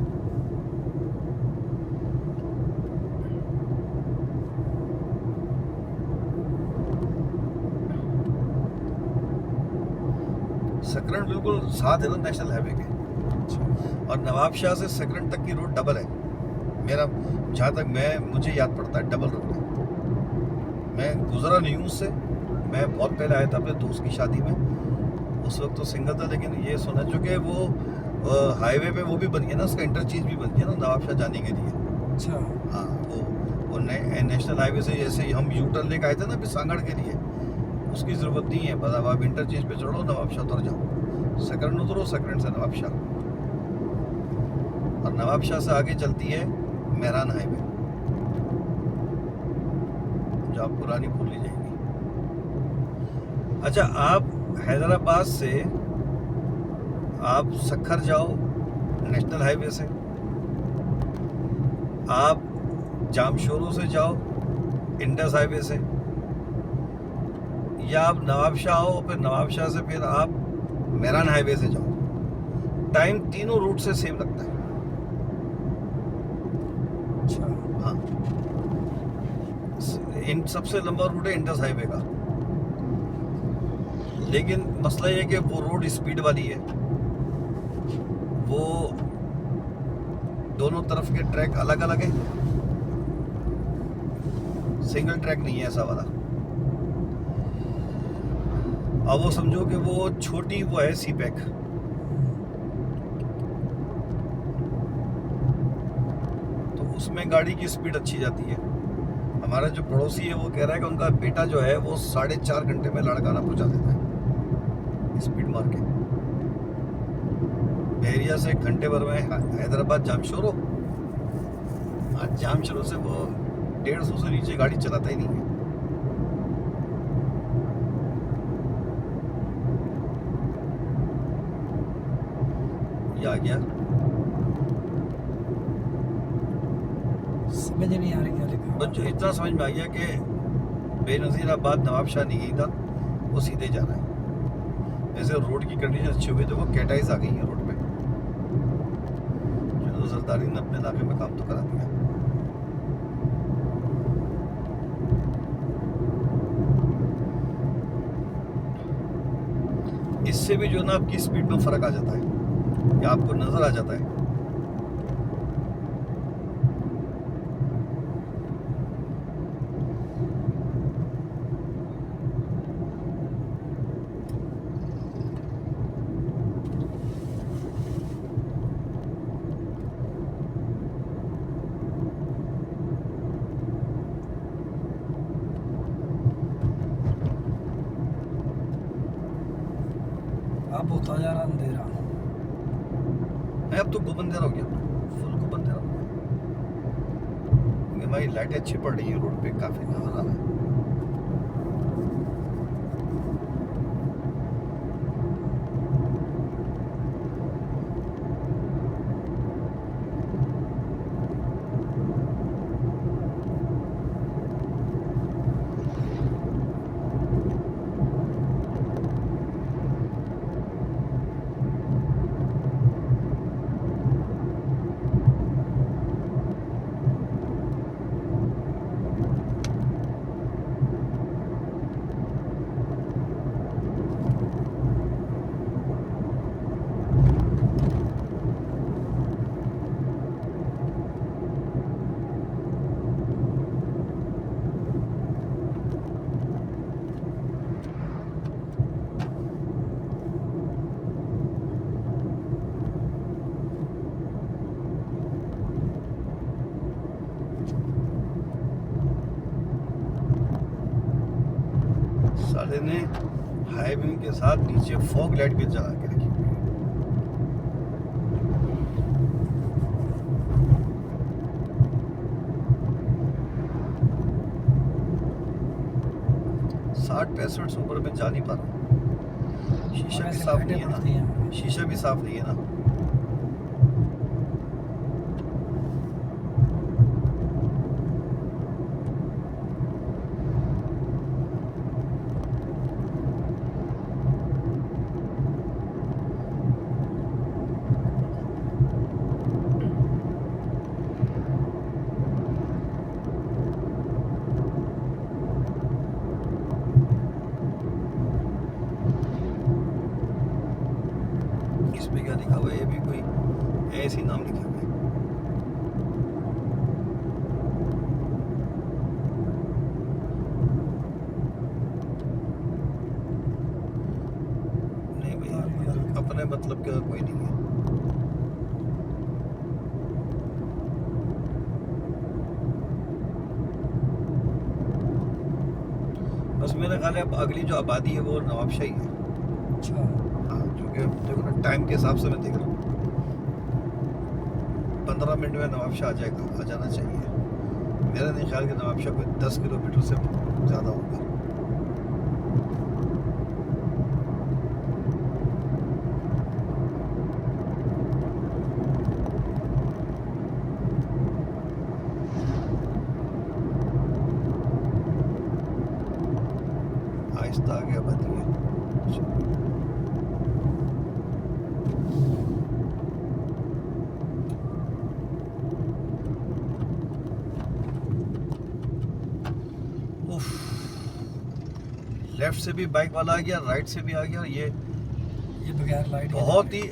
सकरण बिल्कुल साथ है ना नेशनल हाईवे के। और नवाबशाह से सकरण तक की रोड डबल है। मेरा जहाँ तक मुझे याद पड़ता है डबल रोड है। मैं गुजरा नहीं हूँ उससे। मैं बहुत पहले आया था अपने दोस्त की शादी में, उस वक्त तो सिंगल था। लेकिन ये सुना चुके वो हाईवे पे वो भी बन गया ना, उसका इंटरचेंज भी बन गया ना नवाबशाह जाने के लिए। अच्छा, हाँ, वो नेशनल हाईवे से जैसे हम यू टर्न लेके आए थे ना अभी सांगड़ के लिए, उसकी ज़रूरत नहीं है। बस अब आप इंटरचेंज पे चढ़ो, नवाबशाह उतर जाओ, सकरण उतरो, सकरण से नवाबशाह। और नवाबशाह से आगे चलती है मेहरान हाईवे, जो आपको रानीपुर ले जाएगी। अच्छा, आप हैदराबाद से आप सक्खर जाओ नेशनल हाईवे से, आप जामशोरों से जाओ इंडस हाईवे से, या आप नवाबशाह आओ, फिर नवाबशाह से फिर आप मेरान हाईवे से जाओ, टाइम तीनों रूट से सेम लगता है। अच्छा। हाँ, इन सबसे लंबा रूट है इंडस हाईवे का, लेकिन मसला ये है कि वो रोड स्पीड वाली है, वो दोनों तरफ के ट्रैक अलग अलग है, सिंगल ट्रैक नहीं है ऐसा वाला। अब वो समझो कि वो छोटी वो है सी पैक, तो उसमें गाड़ी की स्पीड अच्छी जाती है। हमारा जो पड़ोसी है वो कह रहा है कि उनका बेटा जो है वो 4.5 घंटे में लाड़काना पहुंचा देता है स्पीड मार के। बहरिया से 1 घंटे भर में हैदराबाद जामशोरो, आज जामशोरो से वो 150 से नीचे गाड़ी चलाता ही नहीं है। ये आ गया, समझ नहीं आ रही क्या लिखा। बच्चों इतना समझ में आ गया कि बेनज़ीराबाद नवाबशाह नहीं गई था, वो सीधे जा रहा है। वैसे रोड की कंडीशन अच्छी हो गई तो वो कैटाइज आ गई है रोड पे, जो जरदारी ने अपने इलाके में काम तो करा दिया। इससे भी जो ना आपकी स्पीड में फर्क आ जाता है, या आपको नजर आ जाता है। अब होता जा रहा अंधेरा। अब तो गुबंदेरा हो गया, फुल गुबंदेरा हो गया, क्योंकि हमारी लाइटें अच्छी पड़ रही है रोड पे, काफी नजर आ रहा है। साले ने हाईवे के साथ नीचे फॉग लाइट भी जला के रखी हुई है। साठ 65 से ऊपर में जा नहीं पा रहा। शीशा भी साफ नहीं है ना, शीशा भी साफ नहीं है ना। इसमें क्या लिखा हुआ है, ये भी कोई ऐसी नाम लिखे हुए हैं। नहीं भैया, अपने मतलब का कोई नहीं है। बस मेरा ख्याल है अब अगली जो आबादी है वो नवाबशाही है। अच्छा। हाँ, जो कि देखो ना टाइम के हिसाब से मैं देख रहा हूँ, 15 मिनट में नवाबशाह आ जाएगा, आ जाना चाहिए। मेरा नहीं ख्याल कि नवाबशाह कोई 10 किलोमीटर से ज़्यादा होगा। आ गया बतिया। लेफ्ट से भी बाइक वाला आ गया, राइट से भी आ गया। ये बगैर लाइट बहुत ही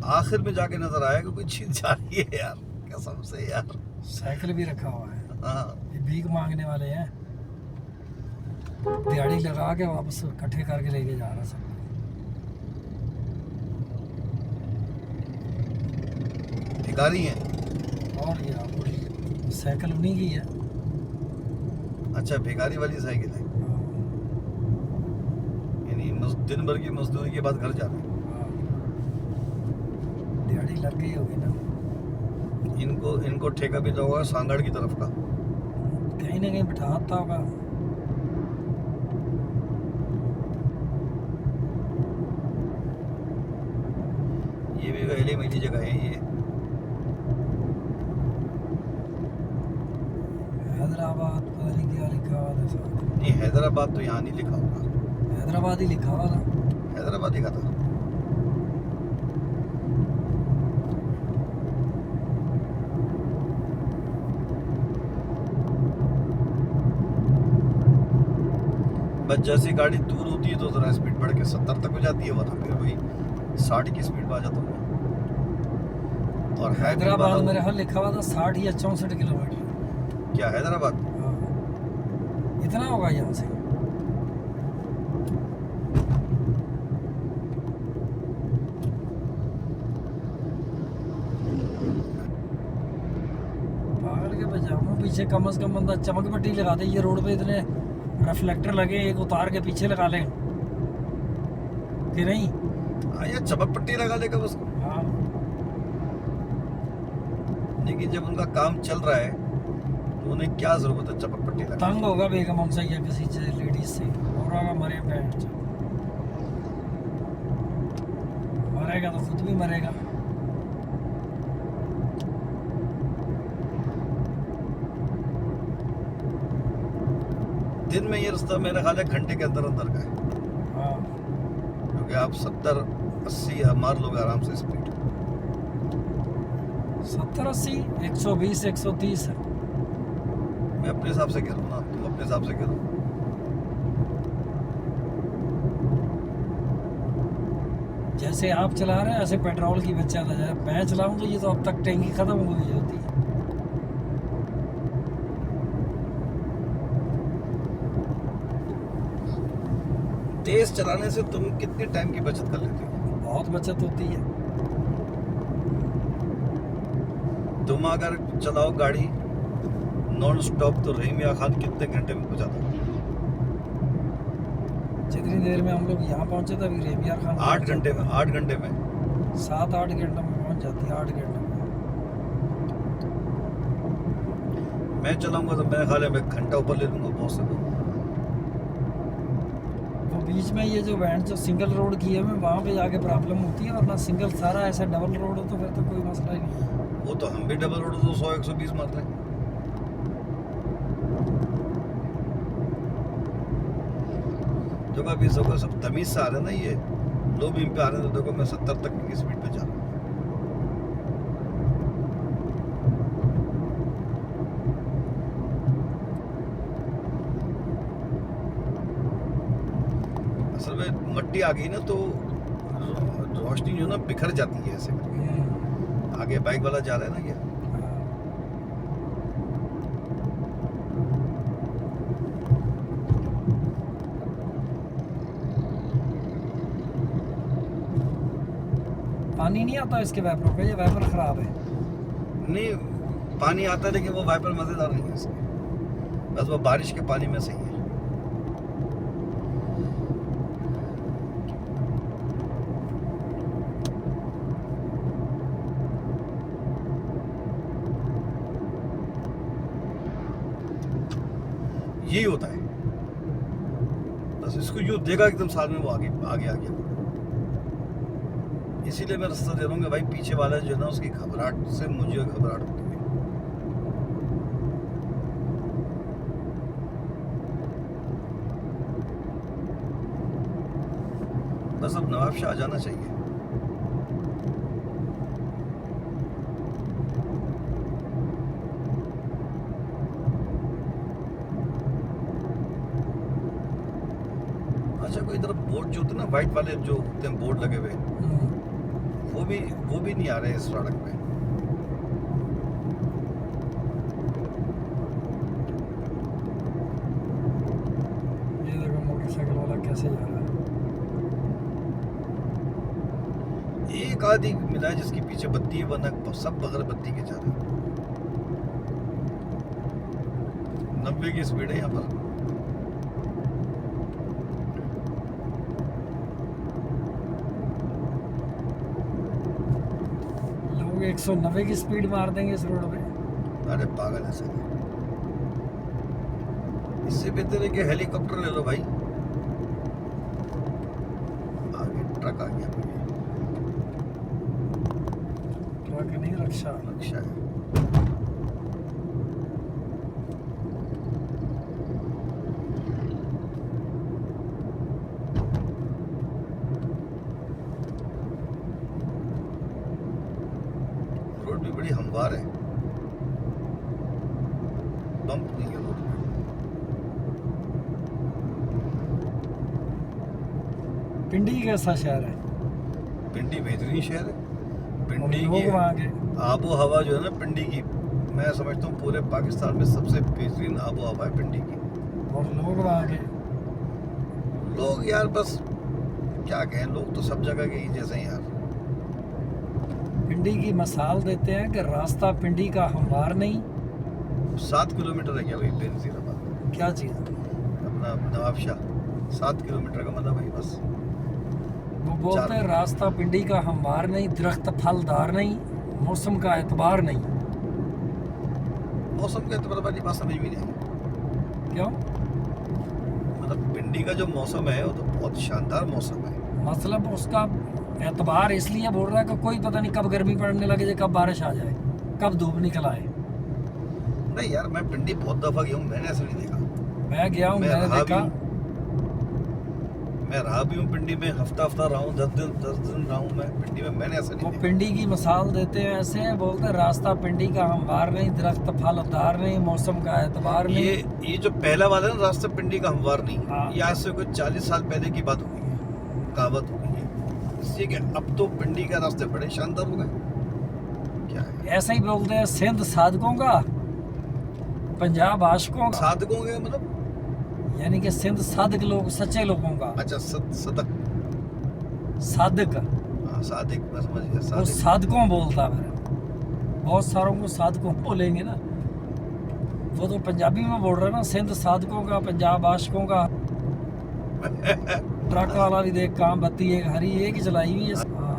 आखिर में जाके नजर आया कि कोई चीज जा रही है यार, कसम से यार। साइकिल भी रखा हुआ है, हाँ ये भीख मांगने वाले हैं, दिहाड़ी लगा के वापस इकट्ठे करके लेके जा रहा सब। भिखारी हैं। और क्या, पूरी साइकिल उन्हीं की है। अच्छा, भिखारी वाली साइकिल है, यानी दिन भर की मजदूरी के बाद घर जा रहे हैं। दिहाड़ी लग गई होगी ना। इनको ठेका भी तो होगा सांगड़ की तरफ का। कहीं ना कहीं बिठाता होगा। ये भी गहली मेली जगह है ये। हैदराबाद पता नहीं क्या लिखा हुआ था साथ। नहीं, हैदराबाद तो यहाँ नहीं लिखा होगा, हैदराबाद ही लिखा हुआ था। हैदराबाद लिखा था। बस जैसी गाड़ी दूर होती है तो जरा स्पीड बढ़ के 70 तक हो जाती है, वरना फिर वही 60 की स्पीड पे आ जाता हूँ। और हैदराबाद मेरे हाल लिखा हुआ था 60 या 64 किलोमीटर। क्या हैदराबाद? हाँ, इतना होगा यहाँ से। पागल के बजाऊँ पीछे कम से कम बंदा चमक पट्टी लगा दे। ये रोड पे इतने रिफ्लेक्टर लगे, एक उतार के पीछे लगा लें कि नहीं? हाँ, ये चमक पट्टी लगा लेगा बस। हाँ, लेकिन जब उनका काम चल रहा है तो उन्हें क्या जरूरत है चमक पट्टी लगा। तंग होगा बेगम हमसे या किसी लेडीज से, और होगा मरे बैंड मरेगा तो खुद भी मरेगा। दिन में ये रास्ता मेरा ख्याल है घंटे के अंदर अंदर का है, हाँ, क्योंकि आप 70-80 मार लोगे आराम से स्पीड। 70-80, 120, 130 है। मैं अपने हिसाब से कह रहा हूँ ना, तुम अपने हिसाब से कह रहा हूँ। जैसे आप चला रहे हैं ऐसे पेट्रोल की बचत है। मैं चलाऊं तो ये तो अब तक टैंकी खत्म हो गई होती है। तेज चलाने से तुम कितने टाइम की बचत कर लेते हो? बहुत बचत होती है। तुम अगर चलाओ गाड़ी नॉन स्टॉप तो रहीम या खान कितने घंटे में पहुंचाता हो? जितनी देर में हम लोग यहाँ पहुंचे थे अभी रेबियार खान 8 घंटे में, 8 घंटे में 7-8 घंटे में पहुंच जाती है। 8 घंटे में मैं चलाऊंगा तो मेरे ख्याल है मैं घंटा ऊपर ले लूंगा बहुत से। वो बीच में ये जो वैन जो सिंगल रोड की है, मैं वहाँ पे जाके प्रॉब्लम होती है। वरना सिंगल सारा ऐसा डबल रोड हो तो फिर तो कोई मसला ही नहीं है। वो तो हम भी डबल रोड तो 100-120 मारते हैं। जो अभी सब तमीज से आ रहे हैं ना, ये लो बीम पे आ रहे हैं, तो देखो मैं 70 तक की स्पीड पे जा रहा हूँ। असल में मट्टी आ गई ना तो रोशनी जो ना बिखर जाती है ऐसे करके। आगे बाइक वाला जा रहा है ना, ये पानी नहीं आता इसके वैपरों का, ये वैपर खराब है। नहीं, पानी आता है लेकिन वो वाइपर मजेदार नहीं है इसके, बस वो बारिश के पानी में सही है। यही होता है, बस इसको यूं देगा एकदम साल में वो आगे आगे आ गया। इसीलिए मैं रास्ता दे रहा हूँ कि भाई पीछे वाला जो है ना उसकी घबराहट से मुझे घबराहट होती है। बस अब नवाबशाह आ जाना चाहिए। अच्छा, कोई इधर बोर्ड जो होते हैं ना, वाइट वाले जो होते हैं बोर्ड लगे हुए, वो भी नहीं आ रहे इस सड़क पे। ये देखो मोटरसाइकिल वाला कैसे जा रहा है। एक आदमी मिला है जिसके पीछे बत्ती है, वरना सब बगैर बत्ती के जा रहे हैं। 90 की स्पीड है यहाँ पर। लोग 190 की स्पीड मार देंगे इस रोड पे। अरे पागल है सर, इससे बेहतर है कि हेलीकॉप्टर ले लो भाई। आगे ट्रक आ गया भाई, ट्रक नहीं, रक्षा। रक्षा है। रोड भी बड़ी हमवार है, बम्प नहीं है रोड पे। पिंडी कैसा शहर है? पिंडी बेहतरीन शहर है। और पिंडी लोग की वहाँ के आबो हवा जो है ना पिंडी की, मैं समझता हूँ पूरे पाकिस्तान में सबसे बेहतरीन आबो हवा है पिंडी की। और लोग वहाँ के लोग यार बस क्या कहें, लोग तो सब जगह के ही जैसे हैं यार। पिंडी की मिसाल देते हैं कि रास्ता पिंडी का हमवार नहीं। 7 किलोमीटर है क्या वही बेनजीराबाद, क्या चीज़? अपना नवाबशाह 7 किलोमीटर का मतलब वही बस। वो बोलते हैं रास्ता पिंडी का हमवार नहीं, दरख्त फलदार नहीं, मौसम का एतबार नहीं। मौसम के एतबार वाली बात समझ भी नहीं आई। क्यों? मतलब पिंडी का जो मौसम है वो तो बहुत शानदार मौसम है। मतलब उसका एतबार इसलिए बोल रहा है कि कोई पता नहीं कब गर्मी पड़ने लगे, कब बारिश आ जाए, कब धूप निकल आए। नहीं यार, मैं पिंडी बहुत दफा गया हूँ, मैंने ऐसा नहीं देखा। मैं गया हूँ, मैंने देखा। मैं रहा भी हूँ पिंडी में, हफ्ता रहा हूँ, 10 दिन रहा हूँ मैं पिंडी में, मैंने ऐसा वो नहीं देखा। पिंडी की मिसाल देते हैं ऐसे, बोलते हैं रास्ता पिंडी का हमवार नहीं, दरख्त फलदार नहीं, मौसम का एतबार नहीं। ये जो पहला वाला है ना, रास्ता पिंडी का हमवार नहीं, हाँ। ये आज से कोई 40 साल पहले की बात हो गई है, कहावत हो गई है। इसलिए कि अब तो पिंडी के रास्ते बड़े शानदार हो गए। क्या है, ऐसा ही बोलते हैं सिंध साधकों का, पंजाब आशिकों का। साधकों के मतलब, यानी कि सिंध साधक लोग, सच्चे लोगों का। अच्छा सदक, साधक, हाँ सादिक, मैं समझ गया, वो सादिक। साधकों बोलता है। बहुत सारों को साधकों बोलेंगे ना, वो तो पंजाबी में बोल रहा है ना, सिंध साधकों का, पंजाब आशिकों का। ट्रक वाला भी देख, काम बत्ती एक हरी एक ही चलाई हुई है। हाँ।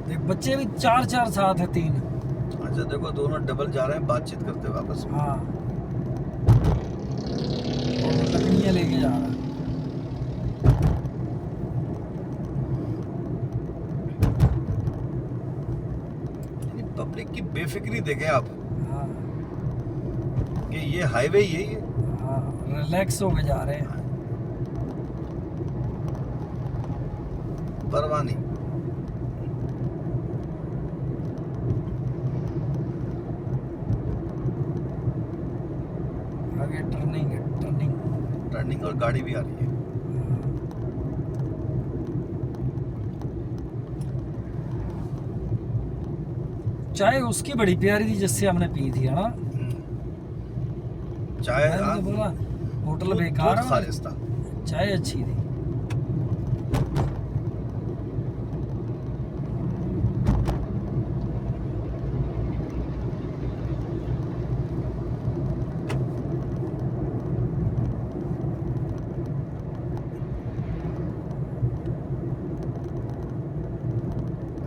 देख बच्चे भी 4 साथ है, 3। अच्छा देखो, दोनों डबल जा रहे हैं बातचीत करते हुए आपस में। हाँ, और लकड़ियाँ लेके जा रहा है। पब्लिक की बेफिक्री देखें आप, हाँ कि ये हाईवे यही है। हाँ, रिलैक्स होके जा रहे हैं। परवाह नहीं। आगे टर्निंग है, टर्निंग और गाड़ी भी आ रही है। चाय उसकी बड़ी प्यारी थी जिससे हमने पी थी, है ना? चाय मैंने तो बोला होटल दूध बेकार है, खालिस्ता। चाय अच्छी थी।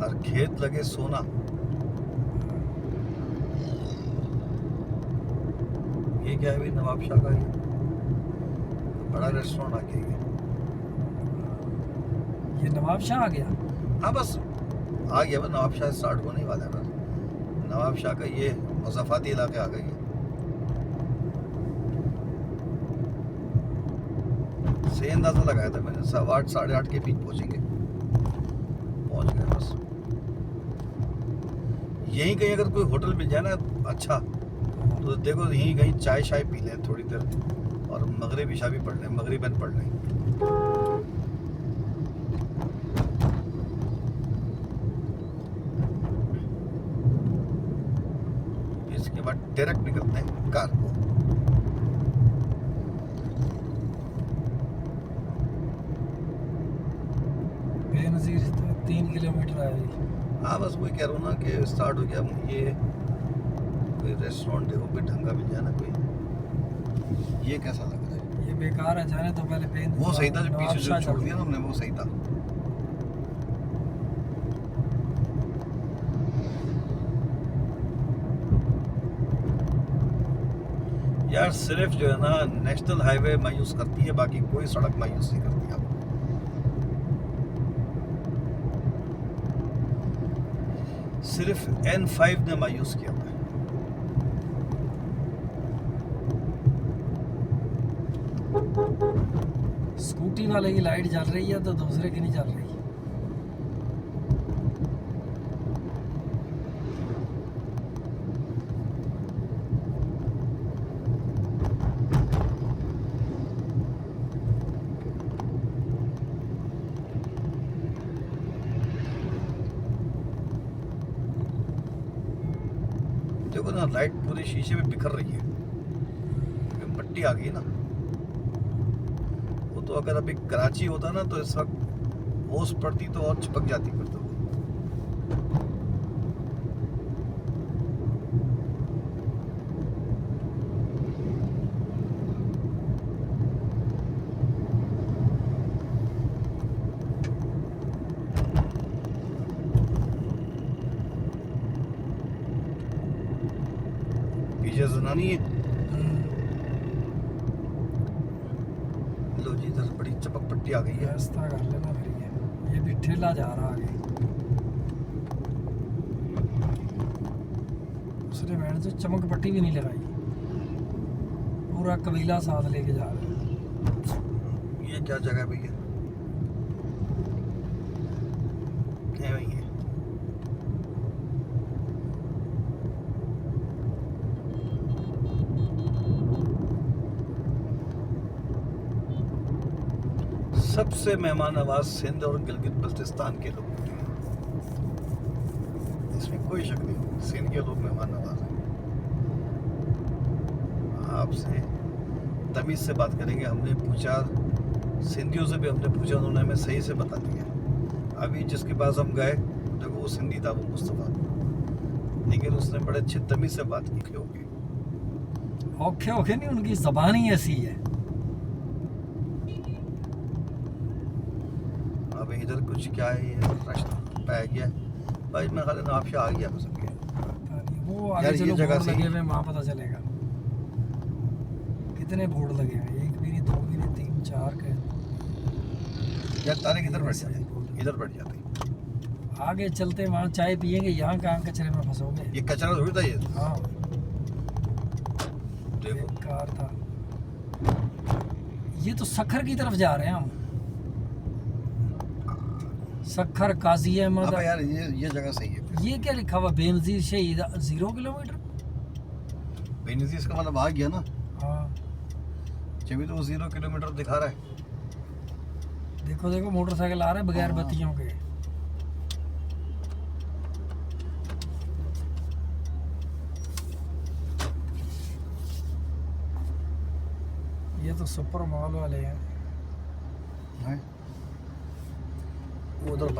हर खेत लगे सोना। ये क्या है भाई, नवाबशाह का ये बड़ा रेस्टोरेंट आ गया। ये नवाबशाह आ गया। हाँ बस आ गया बस, नवाब शाह स्टार्ट होने ही वाला है बस। नवाब शाह का ये मज़ाफ़ाती इलाके आ गई है। सही अंदाज़ा लगाया था मैंने, 8:15 साढ़े 8 के बीच पहुँचेंगे, पहुँच गए बस। यहीं कहीं अगर कोई होटल मिल जाए ना अच्छा, तो देखो यहीं कहीं चाय शाय पी लें थोड़ी देर और मगरिब इशा भी पढ़ लें, मगरिबन पढ़ लें। इसके बाद डायरेक्ट निकलते हैं कार को। बेनज़ीर से तो 3 किलोमीटर है ये। हाँ बस वही कह रहा हूँ ना कि स्टार्ट हो गया। ये कोई रेस्टोरेंट देखो, कोई ढंग का मिल जाए ना कोई। ये कैसा लग रहा है? ये बेकार है, जाने तो पहले वो सही था जो पीछे जो छोड़ दिया ना हमने, वो सही था। यार सिर्फ जो है ना नेशनल हाईवे मायूस करती है, बाकी कोई सड़क मायूस नहीं करती आप। सिर्फ N5 ने मायूस किया हुआ है। स्कूटी वाले की लाइट जल रही है तो दूसरे की नहीं जल रही। देखो ना लाइट पूरे शीशे में बिखर रही है, क्योंकि मट्टी आ गई ना। वो तो अगर अभी कराची होता ना तो इस वक्त ओस पड़ती तो और चिपक जाती फिर तो। पीछे जनानी है, लो जी इधर बड़ी चपक पट्टी आ गई है। रास्ता कर लेना फिर ये भी ठेला जा रहा आगे। उसने मैंने तो चमक पट्टी भी नहीं लगाई, पूरा कबीला साथ लेके जा रहा है। ये क्या जगह है भैया? क्या है ये? सबसे मेहमान नवाज सिंध और गिलगित बल्तिस्तान के लोग होते हैं, इसमें कोई शक नहीं। सिंध के लोग मेहमान नवाज हैं। आपसे तमीज से बात करेंगे। हमने पूछा, सिंधियों से भी हमने पूछा, उन्होंने हमें सही से बता दिया। अभी जिसके पास हम गए देखो वो सिंधी था, वो मुस्तफ़ा, लेकिन उसने बड़े अच्छे तमीज से बात की होगी। औखे औखे नहीं, उनकी जबान ही ऐसी है। अब इधर कुछ क्या है, ये रास्ता पै गया भाई। मैं खाली नवाब शाह आ गया बस अब ये। पता नहीं, वो यार, आगे ये चलो जगह बोर्ड सही लगे है। हुए हैं, वहाँ पता चलेगा कितने बोर्ड लगे हैं। 1 भी नहीं, 2 भी नहीं, 3 4 के। यार तारे किधर बैठ जाते, इधर बैठ जाते। आगे चलते वहाँ चाय पियेंगे, यहाँ कहाँ कचरे में फंसोगे। ये कचरा थोड़ी था ये, हाँ देखो। बेकार था। ये तो सखर की तरफ जा रहे हैं हम, सखर काजी अहमद। अबे यार ये जगह सही है। ये क्या लिखा हुआ? बेनजीर शहीद 0 किलोमीटर। बेनजीर इसका मतलब आ गया ना, हाँ जब तो वो 0 किलोमीटर दिखा रहा है। देखो देखो मोटरसाइकिल आ रहा है बगैर हाँ। बत्तियों के। ये तो सुपर मॉल वाले हैं। उधर